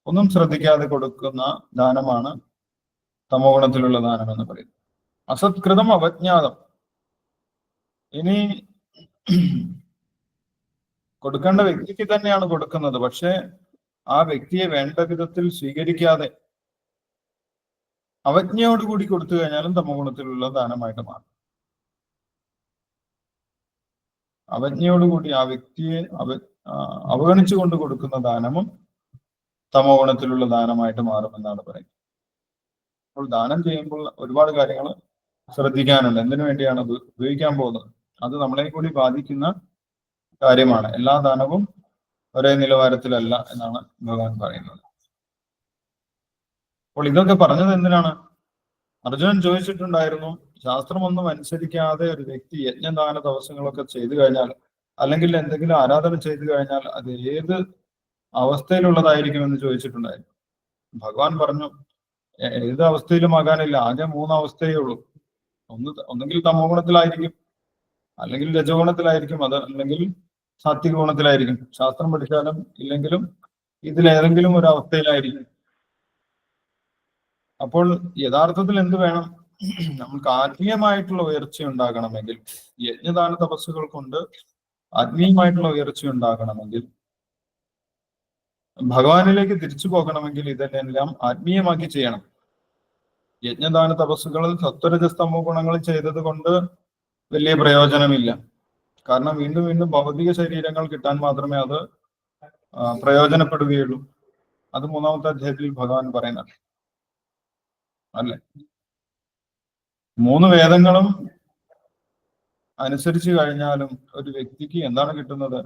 ഒന്നും ശ്രദ്ധിക്കാതെ കൊടുക്കുന്ന ദാനമാണ് തമോ ഗുണത്തിലുള്ള ദാനം എന്ന് പറയുന്നത്. അസത്കൃതം അവജ്ഞാതം. ഇനി കൊടുക്കേണ്ട വ്യക്തിക്ക് തന്നെയാണ് കൊടുക്കുന്നത്, പക്ഷെ ആ വ്യക്തിയെ വേണ്ട വിധത്തിൽ സ്വീകരിക്കാതെ അവജ്ഞയോടുകൂടി കൊടുത്തു കഴിഞ്ഞാലും തമോ ഗുണത്തിലുള്ള ദാനമായിട്ട് മാറും. അവജ്ഞയോടുകൂടി ആ വ്യക്തിയെ അവഗണിച്ചുകൊണ്ട് കൊടുക്കുന്ന ദാനവും തമോ ഗുണത്തിലുള്ള ദാനമായിട്ട് മാറുമെന്നാണ് പറയുന്നത്. അപ്പോൾ ദാനം ചെയ്യുമ്പോൾ ഒരുപാട് കാര്യങ്ങൾ ശ്രദ്ധിക്കാനുണ്ട്. എന്തിനു വേണ്ടിയാണ് അത് ഉപയോഗിക്കാൻ പോകുന്നത്, അത് നമ്മളെ കൂടി ബാധിക്കുന്ന കാര്യമാണ്. എല്ലാ ദാനവും ഒരേ നിലവാരത്തിലല്ല എന്നാണ് ഭഗവാൻ പറയുന്നത്. അപ്പോൾ ഇതൊക്കെ പറഞ്ഞത് എന്തിനാണ്? അർജുനൻ ചോദിച്ചിട്ടുണ്ടായിരുന്നു, ശാസ്ത്രമൊന്നും അനുസരിക്കാതെ ഒരു വ്യക്തി യജ്ഞദാന ദിവസങ്ങളൊക്കെ ചെയ്തു കഴിഞ്ഞാൽ, അല്ലെങ്കിൽ എന്തെങ്കിലും ആരാധന ചെയ്തു കഴിഞ്ഞാൽ അത് ഏത് അവസ്ഥയിലുള്ളതായിരിക്കുമെന്ന് ചോദിച്ചിട്ടുണ്ടായിരുന്നു. ഭഗവാൻ പറഞ്ഞു, ഏത് അവസ്ഥയിലും ആകാനില്ല, ആകെ 3 അവസ്ഥയേ ഉള്ളൂ. ഒന്നുകിൽ തമോ ഗുണത്തിലായിരിക്കും, അല്ലെങ്കിൽ രജോ ഗുണത്തിലായിരിക്കും, അത് അല്ലെങ്കിൽ സാത്വിക ഗുണത്തിലായിരിക്കും. ശാസ്ത്രം പഠിച്ചാലും ഇല്ലെങ്കിലും ഇതിലേതെങ്കിലും ഒരു അവസ്ഥയിലായിരിക്കും. അപ്പോൾ യഥാർത്ഥത്തിൽ എന്ത് വേണം? നമുക്ക് ആത്മീയമായിട്ടുള്ള ഉയർച്ച ഉണ്ടാകണമെങ്കിൽ, യജ്ഞദാന തപസ്സുകൾ കൊണ്ട് ആത്മീയമായിട്ടുള്ള ഉയർച്ച ഉണ്ടാകണമെങ്കിൽ, ഭഗവാനിലേക്ക് തിരിച്ചു പോകണമെങ്കിൽ ഇതെല്ലാം ആത്മീയമാക്കി ചെയ്യണം. യജ്ഞദാന തപസ്സുകളിൽ സത്വരജസ്തമോ ഗുണങ്ങൾ ചെയ്തത് കൊണ്ട് വലിയ പ്രയോജനമില്ല. കാരണം വീണ്ടും വീണ്ടും ഭൗതിക ശരീരങ്ങൾ കിട്ടാൻ മാത്രമേ അത് പ്രയോജനപ്പെടുകയുള്ളൂ. അത് 3-ാമത്തെ അധ്യായത്തിൽ ഭഗവാൻ പറയുന്നത് അല്ലെ. 3 വേദങ്ങളും അനുസരിച്ച് കഴിഞ്ഞാലും ഒരു വ്യക്തിക്ക് എന്താണ് കിട്ടുന്നത്?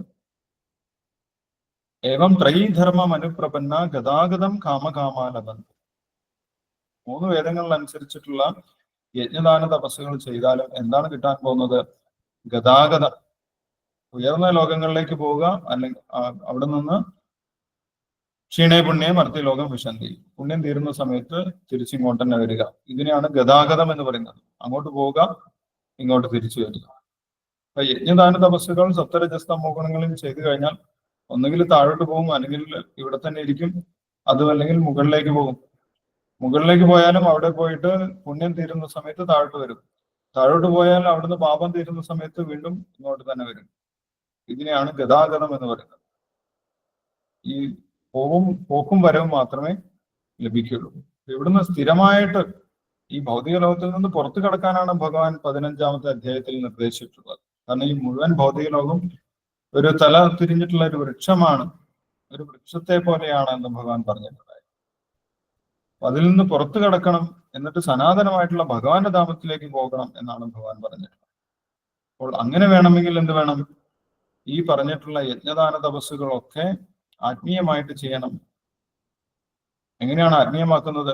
ഏവം ത്രയീധർമ്മം അനുപ്രപന്ന ഗതാഗതം കാമകാമാലബൻ. 3 വേദങ്ങളിൽ അനുസരിച്ചിട്ടുള്ള യജ്ഞദാന തപസ്സുകൾ ചെയ്താലും എന്താണ് കിട്ടാൻ പോകുന്നത്? ഗതാഗതം, ഉയർന്ന ലോകങ്ങളിലേക്ക് പോവുക, അല്ലെങ്കിൽ അവിടെ നിന്ന് ക്ഷീണേ പുണ്യം മർത്യലോകം വിശന്തി, പുണ്യം തീരുന്ന സമയത്ത് തിരിച്ചിങ്ങോട്ട് തന്നെ വരിക. ഇതിനെയാണ് ഗതാഗതം എന്ന് പറയുന്നത്. അങ്ങോട്ട് പോവുക, ഇങ്ങോട്ട് തിരിച്ചു വരിക. അപ്പൊ യജ്ഞദാന തപസ്സുകൾ സത്വരജസ്തമോ ഗുണങ്ങളിൽ ചെയ്തു കഴിഞ്ഞാൽ ഒന്നുകിൽ താഴോട്ട് പോകും, അല്ലെങ്കിൽ ഇവിടെ തന്നെ ഇരിക്കും, അതും അല്ലെങ്കിൽ മുകളിലേക്ക് പോകും. മുകളിലേക്ക് പോയാലും അവിടെ പോയിട്ട് പുണ്യം തീരുന്ന സമയത്ത് താഴോട്ട് വരും. താഴോട്ട് പോയാൽ അവിടുന്ന് പാപം തീരുന്ന സമയത്ത് വീണ്ടും ഇങ്ങോട്ട് തന്നെ വരും. ഇതിനെയാണ് ഗതാഗതം എന്ന് പറയുന്നത്. ഈ പോക്കും വരവും മാത്രമേ ലഭിക്കുള്ളൂ. ഇവിടുന്ന് സ്ഥിരമായിട്ട് ഈ ഭൗതിക ലോകത്തിൽ നിന്ന് പുറത്തു കടക്കാനാണ് ഭഗവാൻ 15-ാമത്തെ അധ്യായത്തിൽ നിർദ്ദേശിച്ചിട്ടുള്ളത്. കാരണം ഈ മുഴുവൻ ഭൗതിക ലോകം ഒരു തല തിരിഞ്ഞിട്ടുള്ള ഒരു വൃക്ഷമാണ്, ഒരു വൃക്ഷത്തെ പോലെയാണ് എന്ന് ഭഗവാൻ പറഞ്ഞിട്ടുണ്ടായി. അതിൽ നിന്ന് പുറത്തു കടക്കണം, എന്നിട്ട് സനാതനമായിട്ടുള്ള ഭഗവാന്റെ ധാമത്തിലേക്ക് പോകണം എന്നാണ് ഭഗവാൻ പറഞ്ഞിട്ടുള്ളത്. അപ്പോൾ അങ്ങനെ വേണമെങ്കിൽ എന്ത് വേണം? ഈ പറഞ്ഞിട്ടുള്ള യജ്ഞദാന തപസ്സുകളൊക്കെ ആത്മീയമായിട്ട് ചെയ്യണം. എങ്ങനെയാണ് ആത്മീയമാക്കുന്നത്?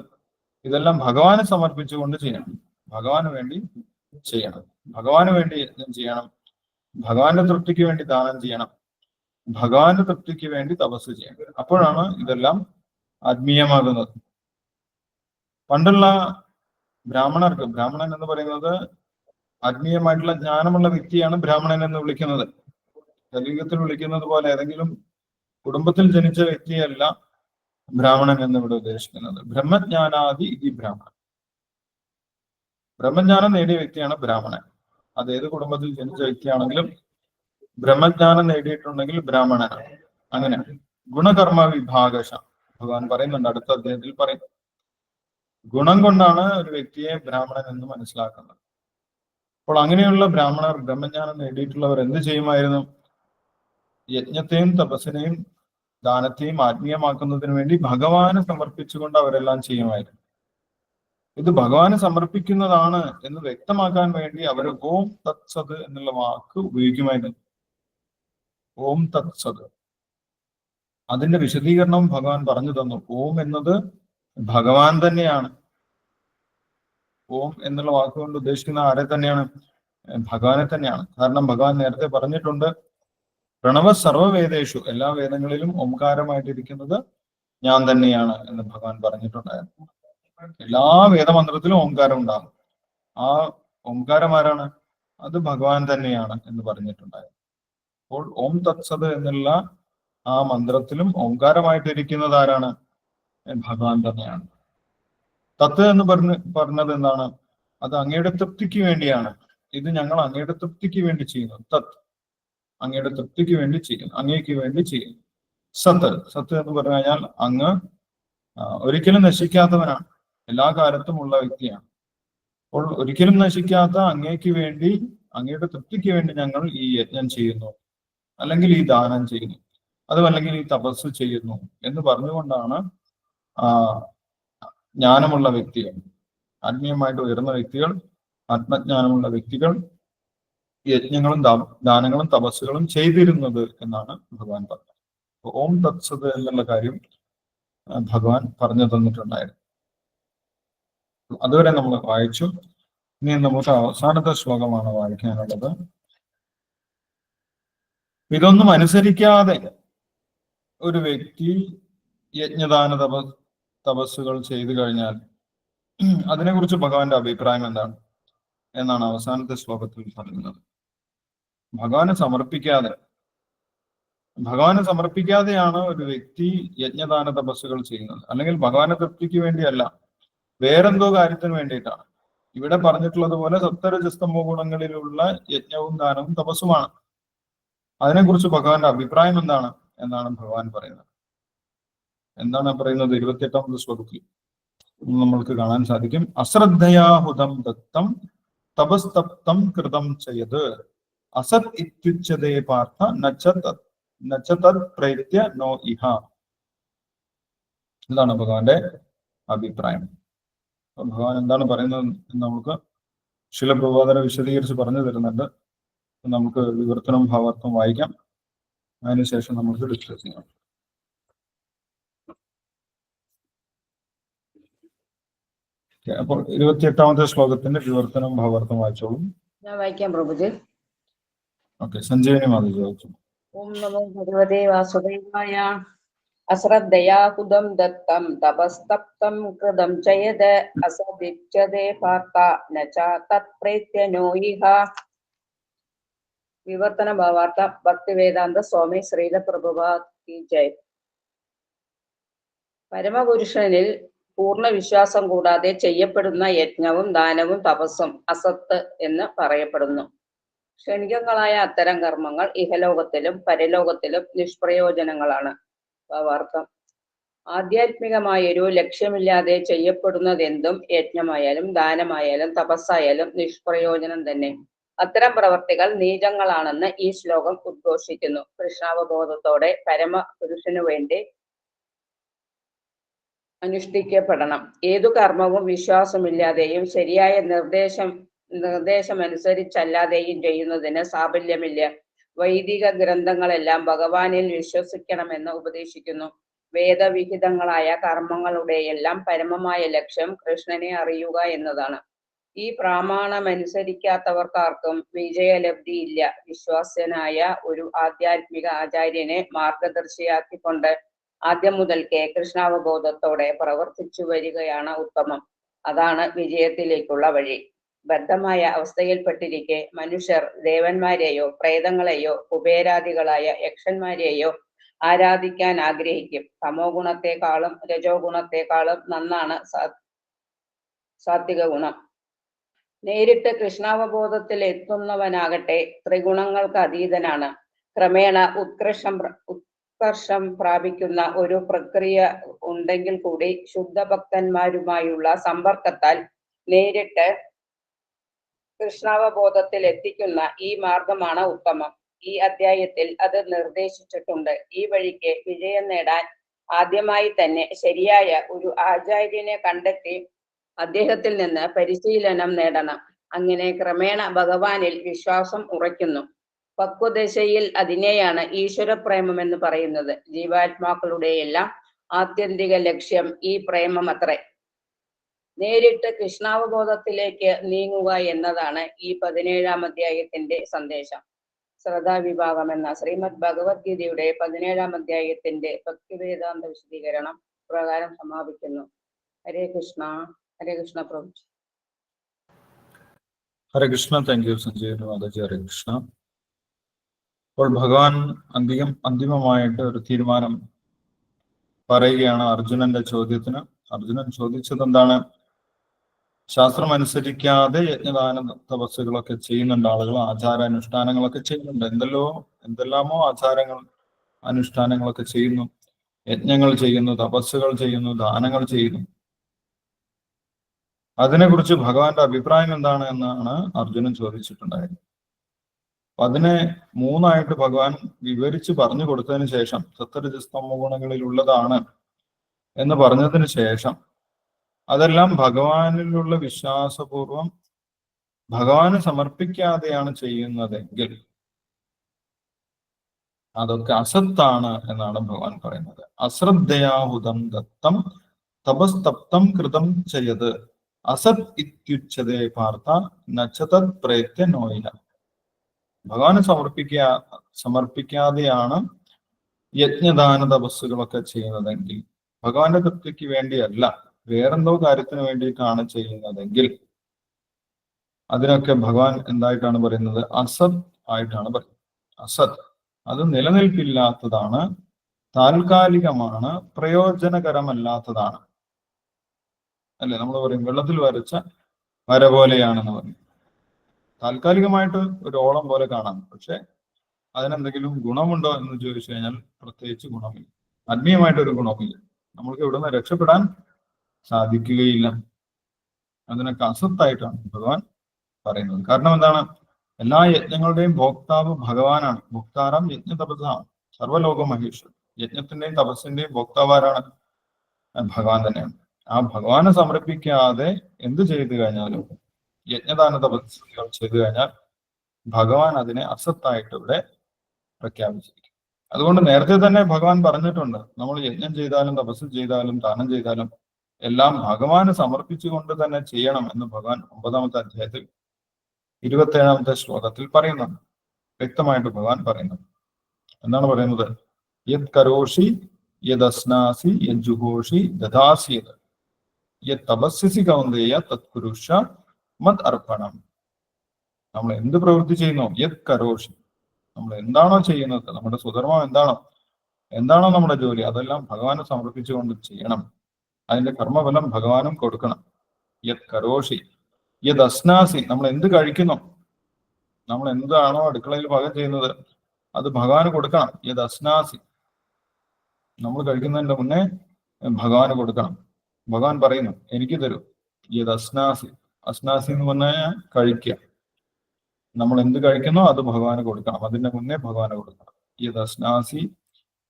ഇതെല്ലാം ഭഗവാന് സമർപ്പിച്ചുകൊണ്ട് ചെയ്യണം. ഭഗവാന് വേണ്ടി ചെയ്യണം, ഭഗവാന് വേണ്ടി യജ്ഞം ചെയ്യണം, ഭഗവാന്റെ തൃപ്തിക്ക് വേണ്ടി ദാനം ചെയ്യണം, ഭഗവാന്റെ തൃപ്തിക്ക് വേണ്ടി തപസ് ചെയ്യണം. അപ്പോഴാണ് ഇതെല്ലാം ആത്മീയമാകുന്നത്. പണ്ടുള്ള ബ്രാഹ്മണർക്ക്, ബ്രാഹ്മണൻ എന്ന് പറയുന്നത് ആത്മീയമായിട്ടുള്ള ജ്ഞാനമുള്ള വ്യക്തിയാണ് ബ്രാഹ്മണൻ എന്ന് വിളിക്കുന്നത്. കലിയുഗത്തിൽ വിളിക്കുന്നത് പോലെ ഏതെങ്കിലും കുടുംബത്തിൽ ജനിച്ച വ്യക്തിയല്ല ബ്രാഹ്മണൻ എന്ന് ഇവിടെ ഉദ്ദേശിക്കുന്നത്. ബ്രഹ്മജ്ഞാനാദി ഇതി ബ്രാഹ്മണൻ, ബ്രഹ്മജ്ഞാനം നേടിയ വ്യക്തിയാണ് ബ്രാഹ്മണൻ. അത് ഏത് കുടുംബത്തിൽ ജനിച്ച വ്യക്തിയാണെങ്കിലും ബ്രഹ്മജ്ഞാനം നേടിയിട്ടുണ്ടെങ്കിൽ ബ്രാഹ്മണനാണ്. അങ്ങനെ ഗുണകർമ്മ വിഭാഗശ ഭഗവാൻ പറയുന്നുണ്ട്, അടുത്ത അധ്യായത്തിൽ പറയും. ഗുണം കൊണ്ടാണ് ഒരു വ്യക്തിയെ ബ്രാഹ്മണൻ എന്ന് മനസ്സിലാക്കുന്നത്. അപ്പോൾ അങ്ങനെയുള്ള ബ്രാഹ്മണർ, ബ്രഹ്മജ്ഞാനം നേടിയിട്ടുള്ളവർ എന്ത് ചെയ്യുമായിരുന്നു? യജ്ഞത്തെയും തപസ്സിനെയും ദാനത്തെയും ആത്മീയമാക്കുന്നതിന് വേണ്ടി ഭഗവാന് സമർപ്പിച്ചുകൊണ്ട് അവരെല്ലാം ചെയ്യുമായിരുന്നു. ഇത് ഭഗവാന് സമർപ്പിക്കുന്നതാണ് എന്ന് വ്യക്തമാക്കാൻ വേണ്ടി അവർ ഓം തത് സത് എന്നുള്ള വാക്ക് ഉപയോഗിക്കുമായിരുന്നു. ഓം തത് സത്, അതിന്റെ വിശദീകരണവും ഭഗവാൻ പറഞ്ഞു തന്നു. ഓം എന്നത് ഭഗവാൻ തന്നെയാണ്. ഓം എന്നുള്ള വാക്കുകൊണ്ട് ഉദ്ദേശിക്കുന്ന ആരെ തന്നെയാണ്? ഭഗവാനെ തന്നെയാണ്. കാരണം ഭഗവാൻ നേരത്തെ പറഞ്ഞിട്ടുണ്ട്, പ്രണവ സർവവേദേഷു, എല്ലാ വേദങ്ങളിലും ഓംകാരമായിട്ടിരിക്കുന്നത് ഞാൻ തന്നെയാണ് എന്ന് ഭഗവാൻ പറഞ്ഞിട്ടുണ്ടായിരുന്നു. എല്ലാ വേദമന്ത്രത്തിലും ഓംകാരം ഉണ്ടാകും. ആ ഓംകാരം ആരാണ്? അത് ഭഗവാൻ തന്നെയാണ് എന്ന് പറഞ്ഞിട്ടുണ്ടായിരുന്നു. അപ്പോൾ ഓം തത്സത് എന്നുള്ള ആ മന്ത്രത്തിലും ഓംകാരമായിട്ടിരിക്കുന്നത് ആരാണ്? ഭഗവാൻ തന്നെയാണ്. തത്ത് എന്ന് പറഞ്ഞത് എന്താണ്? അത് അങ്ങയുടെ തൃപ്തിക്ക് വേണ്ടിയാണ്. ഇത് ഞങ്ങൾ അങ്ങയുടെ തൃപ്തിക്ക് വേണ്ടി ചെയ്യുന്നു. തത്ത്, അങ്ങയുടെ തൃപ്തിക്ക് വേണ്ടി ചെയ്യുന്നു, അങ്ങേക്ക് വേണ്ടി ചെയ്യുന്നു. സത്ത്, സത്ത് എന്ന് പറഞ്ഞു കഴിഞ്ഞാൽ അങ്ങ് ഒരിക്കലും നശിക്കാത്തവനാണ്, എല്ലാ കാലത്തും ഉള്ള വ്യക്തിയാണ്. അപ്പോൾ ഒരിക്കലും നശിക്കാത്ത അങ്ങേക്ക് വേണ്ടി, അങ്ങയുടെ തൃപ്തിക്ക് വേണ്ടി ഞങ്ങൾ ഈ യജ്ഞം ചെയ്യുന്നു, അല്ലെങ്കിൽ ഈ ദാനം ചെയ്യുന്നു, അതുമല്ലെങ്കിൽ ഈ തപസ് ചെയ്യുന്നു എന്ന് പറഞ്ഞുകൊണ്ടാണ് ജ്ഞാനമുള്ള വ്യക്തികൾ, ആത്മീയമായിട്ട് ഉയർന്ന വ്യക്തികൾ, ആത്മജ്ഞാനമുള്ള വ്യക്തികൾ യജ്ഞങ്ങളും ദാനങ്ങളും തപസ്സുകളും ചെയ്തിരുന്നത് എന്നാണ് ഭഗവാൻ പറഞ്ഞത്. ഓം തത്സത് എന്നുള്ള കാര്യം ഭഗവാൻ പറഞ്ഞു തന്നിട്ടുണ്ടായിരുന്നു. അതുവരെ നമ്മൾ വായിച്ചു. ഇനി നമുക്ക് അവസാനത്തെ ശ്ലോകമാണ് വായിക്കാനുള്ളത്. ഇതൊന്നും അനുസരിക്കാതെ ഒരു വ്യക്തി യജ്ഞദാന തപസ്സുകൾ ചെയ്തു കഴിഞ്ഞാൽ അതിനെക്കുറിച്ച് ഭഗവാന്റെ അഭിപ്രായം എന്താണ് എന്നാണ് അവസാനത്തെ ശ്ലോകത്തിൽ പറയുന്നത്. ഭഗവാനെ സമർപ്പിക്കാതെയാണ് ഒരു വ്യക്തി യജ്ഞദാന തപസ്സുകൾ ചെയ്യുന്നത്. അല്ലെങ്കിൽ ഭഗവാന്റെ തൃപ്തിക്ക് വേണ്ടിയല്ല, വേറെന്തോ കാര്യത്തിന് വേണ്ടിയിട്ടാണ്. ഇവിടെ പറഞ്ഞിട്ടുള്ളത് പോലെ സപ്തരജസ്തമോ ഗുണങ്ങളിലുള്ള യജ്ഞവും ദാനവും തപസ്സുമാണ്. അതിനെക്കുറിച്ച് ഭഗവാന്റെ അഭിപ്രായം എന്താണ് എന്നാണ് ഭഗവാൻ പറയുന്നത്. എന്താണ് പറയുന്നത്? 28ാമത്തെ ശ്ലോകത്തിൽ നമ്മൾക്ക് കാണാൻ സാധിക്കും. അശ്രദ്ധയാഹുതം ദത്തം തപസ്തപ്തം കൃതം ചെയ്ത് അസത് ഇത്യുച്യതേ പാർത്ഥ നച്ചതത് പ്രേത്യ നോ ഇഹ. ഇതാണ് ഭഗവാന്റെ അഭിപ്രായം. ഭഗവാൻ എന്താണ് പറയുന്നത് എന്ന് നമുക്ക് ശിലപ്രബോധന വിശദീകരിച്ച് പറഞ്ഞു തരുന്നുണ്ട്. നമുക്ക് വിവർത്തനം ഭാവാർത്ഥം വായിക്കാം. അതിനുശേഷം നമുക്ക് ഡിസ്കസ് ചെയ്യാം. അപ്പോൾ 28ാമത്തെ ശ്ലോകത്തിന്റെ വിവർത്തനം ഭാവാർത്ഥം വായിച്ചോളൂ. ഞാൻ വായിക്കാം പ്രഭുജി. ഓക്കെ, സഞ്ജീവനി മാതാജി വായിച്ചു. ഓം നമോ ഭഗവതേ വാസുദേവായ. അശ്രദ്ധയാഹുതം ദത്തം തപസ്തപ്തം കൃതം ചയത് അസദിച്യതേ പാർത്ഥ നച തത്പ്രേത്യ നോ ഇഹ. വിവർത്തന ഭാവാർത്ഥ. ഭക്തിവേദാന്ത സ്വാമി ശ്രീല പ്രഭുപാദ് കി ജയ്. പരമപുരുഷനിൽ പൂർണ്ണ വിശ്വാസം കൂടാതെ ചെയ്യപ്പെടുന്ന യജ്ഞവും ദാനവും തപസ്സും അസത്ത് എന്ന് പറയപ്പെടുന്നു. ക്ഷണികങ്ങളായ അത്തരം കർമ്മങ്ങൾ ഇഹലോകത്തിലും പരലോകത്തിലും നിഷ്പ്രയോജനങ്ങളാണ്. ഭാവാർത്ഥം. ആധ്യാത്മികമായൊരു ലക്ഷ്യമില്ലാതെ ചെയ്യപ്പെടുന്നതെന്തും യജ്ഞമായാലും ദാനമായാലും തപസ്സായാലും നിഷ്പ്രയോജനം തന്നെ. അത്തരം പ്രവർത്തികൾ നീചങ്ങളാണെന്ന് ഈ ശ്ലോകം ഉദ്ഘോഷിക്കുന്നു. കൃഷ്ണാവബോധത്തോടെ പരമപുരുഷനു വേണ്ടി അനുഷ്ഠിക്കപ്പെടണം. ഏതു കർമ്മവും വിശ്വാസമില്ലാതെയും ശരിയായ നിർദ്ദേശമനുസരിച്ചല്ലാതെയും ചെയ്യുന്നതിന് സാഫല്യമില്ല. വൈദിക ഗ്രന്ഥങ്ങളെല്ലാം ഭഗവാനിൽ വിശ്വസിക്കണമെന്ന് ഉപദേശിക്കുന്നു. വേദവിഹിതങ്ങളായ കർമ്മങ്ങളുടെയെല്ലാം പരമമായ ലക്ഷ്യം കൃഷ്ണനെ അറിയുക എന്നതാണ്. ഈ പ്രമാണമനുസരിക്കാത്തവർക്കാർക്കും വിജയലബ്ധിയില്ല. വിശ്വാസ്യനായ ഒരു ആധ്യാത്മിക ആചാര്യനെ മാർഗദർശിയാക്കിക്കൊണ്ട് ആദ്യം മുതൽക്കേ കൃഷ്ണാവബോധത്തോടെ പ്രവർത്തിച്ചു വരികയാണ് ഉത്തമം. അതാണ് വിജയത്തിലേക്കുള്ള വഴി. ബദ്ധമായ അവസ്ഥയിൽപ്പെട്ടിരിക്കെ മനുഷ്യർ ദേവന്മാരെയോ പ്രേതങ്ങളെയോ കുബേരാദികളായ യക്ഷന്മാരെയോ ആരാധിക്കാൻ ആഗ്രഹിക്കും. തമോ ഗുണത്തെക്കാളും രജോ ഗുണത്തെക്കാളും നന്നാണ് സാത്വിക ഗുണം. നേരിട്ട് കൃഷ്ണാവബോധത്തിൽ എത്തുന്നവനാകട്ടെ ത്രിഗുണങ്ങൾക്ക് അതീതനാണ്. ക്രമേണ ഉത്കർഷം പ്രാപിക്കുന്ന ഒരു പ്രക്രിയ ഉണ്ടെങ്കിൽ കൂടി ശുദ്ധഭക്തന്മാരുമായുള്ള സമ്പർക്കത്താൽ നേരിട്ട് കൃഷ്ണാവബോധത്തിൽ എത്തിക്കുന്ന ഈ മാർഗമാണ് ഉത്തമം. ഈ അധ്യായത്തിൽ അത് നിർദ്ദേശിച്ചിട്ടുണ്ട്. ഈ വഴിക്ക് വിജയം നേടാൻ ആദ്യമായി തന്നെ ശരിയായ ഒരു ആചാര്യനെ കണ്ടെത്തി അദ്ദേഹത്തിൽ നിന്ന് പരിശീലനം നേടണം. അങ്ങനെ ക്രമേണ ഭഗവാനിൽ വിശ്വാസം ഉറയ്ക്കുന്നു. പക്വദശയിൽ അതിനെയാണ് ഈശ്വരപ്രേമം എന്ന് പറയുന്നത്. ജീവാത്മാക്കളുടെ എല്ലാം ആത്യന്തിക ലക്ഷ്യം ഈ പ്രേമം അത്രേ. നേരിട്ട് കൃഷ്ണാവബോധത്തിലേക്ക് നീങ്ങുക എന്നതാണ് ഈ 17ാം അധ്യായത്തിന്റെ സന്ദേശം. ശ്രദ്ധാവിഭാഗം എന്ന ശ്രീമദ് ഭഗവത്ഗീതയുടെ 17ാം അധ്യായത്തിന്റെ ഭക്തിവേദാന്ത വിശദീകരണം പ്രകാരം സമാപിക്കുന്നു. ഹരേ കൃഷ്ണ. ഹരേ കൃഷ്ണ പ്രഭു. ഹരേ കൃഷ്ണ. താങ്ക് യു സഞ്ജയ് മാതാജി. ഹരേ കൃഷ്ണ. അപ്പോൾ ഭഗവാൻ അന്തിമമായിട്ട് ഒരു തീരുമാനം പറയുകയാണ് അർജുനന്റെ ചോദ്യത്തിന്. അർജുനൻ ചോദിച്ചത് എന്താണ്? ശാസ്ത്രം അനുസരിക്കാതെ യജ്ഞദാന തപസ്സുകളൊക്കെ ചെയ്യുന്നുണ്ട് ആളുകൾ, ആചാരാനുഷ്ഠാനങ്ങളൊക്കെ ചെയ്യുന്നുണ്ട്. എന്തെല്ലാമോ ആചാരങ്ങൾ അനുഷ്ഠാനങ്ങളൊക്കെ ചെയ്യുന്നു, യജ്ഞങ്ങൾ ചെയ്യുന്നു, തപസ്സുകൾ ചെയ്യുന്നു, ദാനങ്ങൾ ചെയ്യുന്നു. അതിനെക്കുറിച്ച് ഭഗവാന്റെ അഭിപ്രായം എന്താണ് എന്നാണ് അർജുനൻ ചോദിച്ചിട്ടുണ്ടായത്. അതിനെ 3ആയിട്ട് ഭഗവാൻ വിവരിച്ച് പറഞ്ഞു കൊടുത്തതിന് ശേഷം, സത്വരജസ്തമോ ഗുണങ്ങളിലുള്ളതാണ് എന്ന് പറഞ്ഞതിന് ശേഷം, അതെല്ലാം ഭഗവാനിലുള്ള വിശ്വാസപൂർവം ഭഗവാന് സമർപ്പിക്കാതെയാണ് ചെയ്യുന്നതെങ്കിൽ അതൊക്കെ അസത്താണ് എന്നാണ് ഭഗവാൻ പറയുന്നത്. അശ്രദ്ധയാഹുതം ദത്തം തപസ്തപ്തം കൃതം ചെയ്യത് അസത് ഇത്യുച്യതേ പാർത്ഥ നച്ചതത് പ്രേത്യ നോയില. ഭഗവാന് സമർപ്പിക്കാതെയാണ് യജ്ഞദാന തപസ്സുകളൊക്കെ ചെയ്യുന്നതെങ്കിൽ, ഭഗവാന്റെ തൃപ്തിക്ക് വേണ്ടിയല്ല വേറെന്തോ കാര്യത്തിന് വേണ്ടിയിട്ടാണ് ചെയ്യുന്നതെങ്കിൽ അതിനൊക്കെ ഭഗവാൻ എന്തായിട്ടാണ് പറയുന്നത്? അസത് ആയിട്ടാണ് പറയുന്നത്. അസത്, അത് നിലനിൽപ്പില്ലാത്തതാണ്, താൽക്കാലികമാണ്, പ്രയോജനകരമല്ലാത്തതാണ്. അല്ലെ? നമ്മൾ പറയും വെള്ളത്തിൽ വരച്ച വര പോലെയാണെന്ന് പറയും. താൽക്കാലികമായിട്ട് ഒരു ഓളം പോലെ കാണാം, പക്ഷെ അതിനെന്തെങ്കിലും ഗുണമുണ്ടോ എന്ന് ചോദിച്ചു കഴിഞ്ഞാൽ പ്രത്യേകിച്ച് ഗുണമില്ല. ആത്മീയമായിട്ടൊരു ഗുണമില്ല. നമ്മൾക്ക് ഇവിടുന്ന് രക്ഷപ്പെടാൻ സാധിക്കുകയില്ല. അതിനൊക്കെ അസത്തായിട്ടാണ് ഭഗവാൻ പറയുന്നത്. കാരണം എന്താണ്? എല്ലാ യജ്ഞങ്ങളുടെയും ഭോക്താവ് ഭഗവാനാണ്. ഭോക്താരം യജ്ഞ തപസ്സാണ് സർവ്വലോക മഹേശ്വരൻ. യജ്ഞത്തിന്റെയും തപസ്സിന്റെയും ഭോക്താവാരാണ്? ഭഗവാൻ തന്നെയാണ്. ആ ഭഗവാനെ സമർപ്പിക്കാതെ എന്ത് ചെയ്തു കഴിഞ്ഞാലും, യജ്ഞദാന തപസ്സുകൾ ചെയ്തു കഴിഞ്ഞാൽ ഭഗവാൻ അതിനെ അസത്തായിട്ട് ഇവിടെ പ്രഖ്യാപിച്ചിരിക്കും. അതുകൊണ്ട് നേരത്തെ തന്നെ ഭഗവാൻ പറഞ്ഞിട്ടുണ്ട്, നമ്മൾ യജ്ഞം ചെയ്താലും തപസ് ചെയ്താലും ദാനം ചെയ്താലും എല്ലാം ഭഗവാന് സമർപ്പിച്ചുകൊണ്ട് തന്നെ ചെയ്യണം എന്ന് ഭഗവാൻ 9-ാമത്തെ അധ്യായത്തിൽ 27-ാമത്തെ ശ്ലോകത്തിൽ പറയുന്നുണ്ട്. വ്യക്തമായിട്ട് ഭഗവാൻ പറയുന്നത് എന്താണ് പറയുന്നത്? യത് കരോഷി യദസ്നാസി യജ്ജുഹോഷി ദദാസിയത് യത് തപസ്യസി കൗന്ദേയ തത്കുരുഷ മത് അർപ്പണം. നമ്മൾ എന്ത് പ്രവൃത്തി ചെയ്യുന്നു? യത് കരോഷി, നമ്മൾ എന്താണോ ചെയ്യുന്നത്, നമ്മുടെ സ്വധർമ്മം എന്താണോ നമ്മുടെ ജോലി, അതെല്ലാം ഭഗവാന് സമർപ്പിച്ചുകൊണ്ട് ചെയ്യണം. അതിന്റെ കർമ്മഫലം ഭഗവാനും കൊടുക്കണം. യത് കരോഷി യത് അസ്നാസി, നമ്മൾ എന്ത് കഴിക്കുന്നു, നമ്മൾ എന്താണോ അടുക്കളയിൽ പാകം ചെയ്യുന്നത് അത് ഭഗവാന് കൊടുക്കണം. യത് അസ്നാസി, നമ്മൾ കഴിക്കുന്നതിന്റെ മുന്നേ ഭഗവാന് കൊടുക്കണം. ഭഗവാൻ പറയുന്നു എനിക്ക് തരൂ. യത് അസ്നാസി, അസ്നാസി എന്ന് പറഞ്ഞാൽ കഴിക്കുക. നമ്മൾ എന്ത് കഴിക്കുന്നോ അത് ഭഗവാന് കൊടുക്കണം, അതിന്റെ മുന്നേ ഭഗവാന് കൊടുക്കണം. യത് അസ്നാസി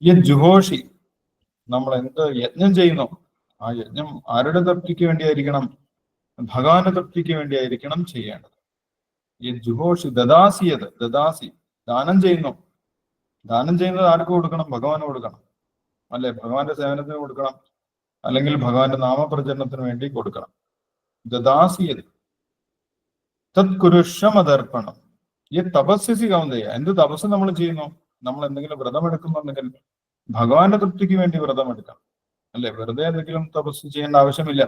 യത് ജുഹോഷി, നമ്മൾ എന്ത് യജ്ഞം ചെയ്യുന്നു ആ യജ്ഞം ആരുടെ തൃപ്തിക്ക് വേണ്ടിയായിരിക്കണം? ഭഗവാന്റെ തൃപ്തിക്ക് വേണ്ടിയായിരിക്കണം ചെയ്യേണ്ടത്. യത് ജുഹോഷി ദദാസിയത്, ദദാസി, ദാനം ചെയ്യുന്നു. ദാനം ചെയ്യുന്നത് ആർക്ക് കൊടുക്കണം? ഭഗവാന് കൊടുക്കണം, അല്ലെ? ഭഗവാന്റെ സേവനത്തിന് കൊടുക്കണം, അല്ലെങ്കിൽ ഭഗവാന്റെ നാമപ്രചരണത്തിന് വേണ്ടി കൊടുക്കണം. ദദാസിയത് തത്കുരുഷമതർപ്പണം ഈ തപസ്യസി കൗന്ദേയ, എന്ത് തപസ് നമ്മൾ ചെയ്യുന്നു? നമ്മൾ എന്തെങ്കിലും വ്രതമെടുക്കുന്നുണ്ടെങ്കിൽ ഭഗവാന്റെ തൃപ്തിക്ക് വേണ്ടി വ്രതമെടുക്കണം, അല്ലെ? വെറുതെ എന്തെങ്കിലും തപസ് ചെയ്യേണ്ട ആവശ്യമില്ല.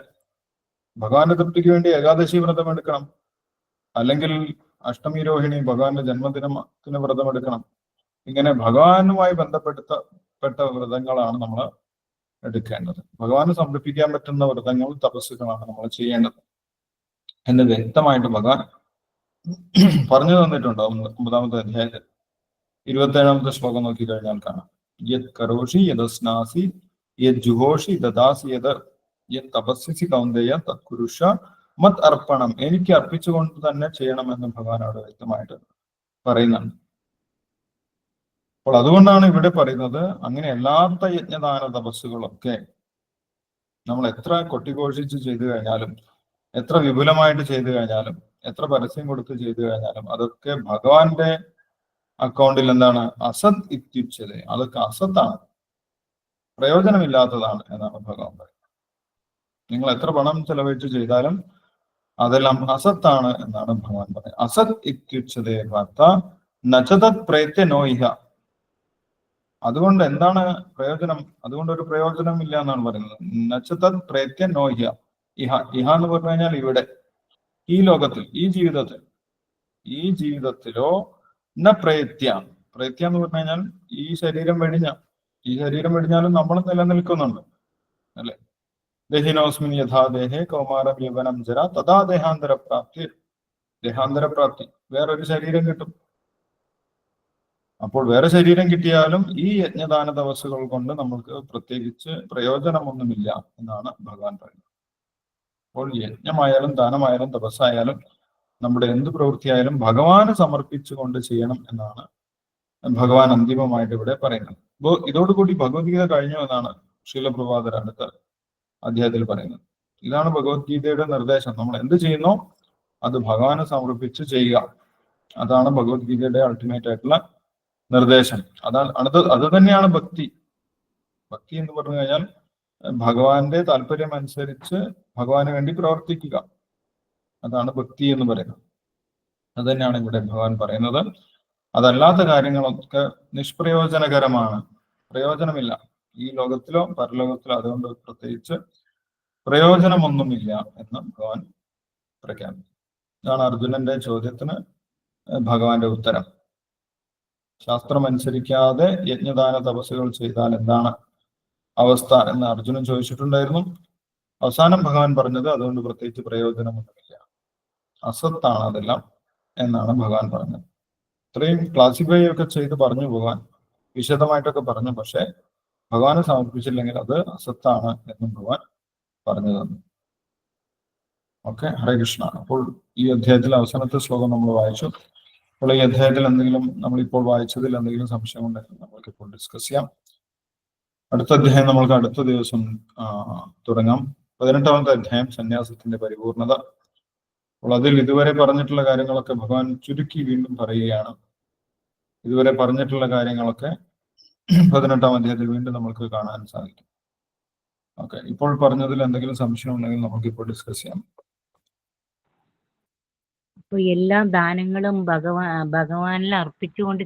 ഭഗവാന്റെ തൃപ്തിക്ക് വേണ്ടി ഏകാദശി വ്രതം എടുക്കണം, അല്ലെങ്കിൽ അഷ്ടമി രോഹിണി ഭഗവാന്റെ ജന്മദിനത്തിന് വ്രതമെടുക്കണം. ഇങ്ങനെ ഭഗവാനുമായി ബന്ധപ്പെട്ട വ്രതങ്ങളാണ് നമ്മൾ എടുക്കേണ്ടത്. ഭഗവാന് സമർപ്പിക്കാൻ പറ്റുന്ന വ്രതങ്ങൾ, തപസ്സുകളാണ് നമ്മൾ ചെയ്യേണ്ടത് എന്ന് വ്യക്തമായിട്ട് ഭഗവാൻ പറഞ്ഞു തന്നിട്ടുണ്ട്. 9-ാമത്തെ അധ്യായത്തിൽ 27-ാമത്തെ ശ്ലോകം നോക്കി കഴിഞ്ഞാൽ കാണാം. യത് കരോഷി യദസ്നാസി യത് ജുഹോഷി ദദാസി യത് തപസ്യസി കൗന്ദേയ തത്കുരുഷ മത് അർപ്പണം, എനിക്ക് അർപ്പിച്ചുകൊണ്ട് തന്നെ ചെയ്യണമെന്ന് ഭഗവാൻ അവിടെ വ്യക്തമായിട്ട് പറയുന്നുണ്ട്. അപ്പോൾ അതുകൊണ്ടാണ് ഇവിടെ പറയുന്നത്, അങ്ങനെ അല്ലാത്ത യജ്ഞദാന തപസ്സുകളൊക്കെ നമ്മൾ എത്ര കൊട്ടിഘോഷിച്ച് ചെയ്തു കഴിഞ്ഞാലും, എത്ര വിപുലമായിട്ട് ചെയ്തു കഴിഞ്ഞാലും, എത്ര പരസ്യം കൊടുത്ത് ചെയ്തു കഴിഞ്ഞാലും അതൊക്കെ ഭഗവാന്റെ അക്കൗണ്ടിൽ എന്താണ്? അസത് ഇത്യുച്ഛത, അതൊക്കെ അസത്താണ്, പ്രയോജനമില്ലാത്തതാണ് എന്നാണ് ഭഗവാൻ പറയുന്നത്. നിങ്ങൾ എത്ര പണം ചെലവഴിച്ച് ചെയ്താലും അതെല്ലാം അസത്താണ് എന്നാണ് ഭഗവാൻ പറയുന്നത്. അസത് ഇത്യുച്ഛതേ വാർത്ത നചതത് പ്രേത്യ നോയിഹ. അതുകൊണ്ട് എന്താണ് പ്രയോജനം? അതുകൊണ്ട് ഒരു പ്രയോജനം ഇല്ല എന്നാണ് പറയുന്നത്. നചതത് പ്രേത്യ നോയിഹ. ഇഹ എന്ന് പറഞ്ഞു കഴിഞ്ഞാൽ ഇവിടെ, ഈ ലോകത്തിൽ, ഈ ജീവിതത്തിലോ ന പ്രേത്യ എന്ന് പറഞ്ഞു കഴിഞ്ഞാൽ ഈ ശരീരം വെടിഞ്ഞാലും നമ്മൾ നിലനിൽക്കുന്നുണ്ട്, അല്ലെ? ദേഹിനോസ്മിൻ യഥാ ദേഹേ കൗമാരം യൗവനം ജര തഥാ ദേഹാന്തരപ്രാപ്തി, വേറൊരു ശരീരം കിട്ടും. അപ്പോൾ വേറെ ശരീരം കിട്ടിയാലും ഈ യജ്ഞദാന തപസ്സുകൾ കൊണ്ട് നമ്മൾക്ക് പ്രത്യേകിച്ച് പ്രയോജനമൊന്നുമില്ല എന്നാണ് ഭഗവാൻ പറയുന്നത്. അപ്പോൾ യജ്ഞമായാലും ദാനമായാലും തപസ്സായാലും നമ്മുടെ എന്ത് പ്രവൃത്തിയായാലും ഭഗവാന് സമർപ്പിച്ചുകൊണ്ട് ചെയ്യണം എന്നാണ് ഭഗവാൻ അന്തിമമായിട്ട് ഇവിടെ പറയുന്നത്. അപ്പോൾ ഇതോടുകൂടി ഭഗവത്ഗീത കഴിഞ്ഞു എന്നാണ് ശീലപ്രഭാതർ അടുത്ത അധ്യായത്തിൽ പറയുന്നത്. ഇതാണ് ഭഗവത്ഗീതയുടെ നിർദ്ദേശം. നമ്മൾ എന്ത് ചെയ്യുന്നോ അത് ഭഗവാന് സമർപ്പിച്ച് ചെയ്യുക. അതാണ് ഭഗവത്ഗീതയുടെ അൾട്ടിമേറ്റ് ആയിട്ടുള്ള നിർദ്ദേശം. അത് തന്നെയാണ് ഭക്തി. ഭക്തി എന്ന് പറഞ്ഞു കഴിഞ്ഞാൽ ഭഗവാന്റെ താല്പര്യം അനുസരിച്ച് ഭഗവാന് വേണ്ടി പ്രവർത്തിക്കുക, അതാണ് ഭക്തി എന്ന് പറയുന്നത്. അത് തന്നെയാണ് ഇവിടെ ഭഗവാൻ പറയുന്നത്. അതല്ലാത്ത കാര്യങ്ങളൊക്കെ നിഷ്പ്രയോജനകരമാണ്, പ്രയോജനമില്ല. ഈ ലോകത്തിലോ പരലോകത്തിലോ അതുകൊണ്ട് പ്രത്യേകിച്ച് പ്രയോജനമൊന്നുമില്ല എന്ന് ഭഗവാൻ പ്രഖ്യാപിച്ചു. ഇതാണ് അർജുനന്റെ ചോദ്യത്തിന് ഭഗവാന്റെ ഉത്തരം. ശാസ്ത്രം അനുസരിക്കാതെ യജ്ഞദാന തപസ്സുകൾ ചെയ്താൽ എന്താണ് അവസ്ഥ എന്ന് അർജുനൻ ചോദിച്ചിട്ടുണ്ടായിരുന്നു. അവസാനം ഭഗവാൻ പറഞ്ഞത് അതുകൊണ്ട് പ്രത്യേകിച്ച് പ്രയോജനമൊന്നുമില്ല, അസത്താണ് അതെല്ലാം എന്നാണ് ഭഗവാൻ പറഞ്ഞത്. ഇത്രയും ക്ലാസിഫൈ ഒക്കെ ചെയ്ത് പറഞ്ഞു ഭഗവാൻ, വിശദമായിട്ടൊക്കെ പറഞ്ഞു. പക്ഷെ ഭഗവാനെ സമർപ്പിച്ചില്ലെങ്കിൽ അത് അസത്താണ് എന്നും ഭഗവാൻ പറഞ്ഞു തന്നു. ഓക്കെ, ഹരേ കൃഷ്ണ. അപ്പോൾ ഈ അധ്യായത്തിൽ അവസാനത്തെ ശ്ലോകം നമ്മൾ വായിച്ചു. അപ്പോൾ ഈ അധ്യായത്തിൽ എന്തെങ്കിലും നമ്മളിപ്പോൾ വായിച്ചതിൽ എന്തെങ്കിലും സംശയം ഉണ്ടെങ്കിൽ നമ്മൾക്കിപ്പോൾ ഡിസ്കസ് ചെയ്യാം. അടുത്ത അധ്യായം നമ്മൾക്ക് അടുത്ത ദിവസം തുടങ്ങാം. 18ാമത്തെ അധ്യായം സന്യാസത്തിന്റെ പരിപൂർണത. അപ്പോൾ അതിൽ ഇതുവരെ പറഞ്ഞിട്ടുള്ള കാര്യങ്ങളൊക്കെ ഭഗവാൻ ചുരുക്കി വീണ്ടും പറയുകയാണ്. ഇതുവരെ പറഞ്ഞിട്ടുള്ള കാര്യങ്ങളൊക്കെ 18ാം അധ്യായത്തിൽ വീണ്ടും നമുക്ക് കാണാൻ സാധിക്കും. ഓക്കെ, ഇപ്പോൾ പറഞ്ഞതിൽ എന്തെങ്കിലും സംശയം ഉണ്ടെങ്കിൽ നമുക്ക് ഇപ്പോൾ ഡിസ്കസ് ചെയ്യാം. അപ്പൊ എല്ലാ ദാനങ്ങളും ഭഗവാനിൽ അർപ്പിച്ചുകൊണ്ട്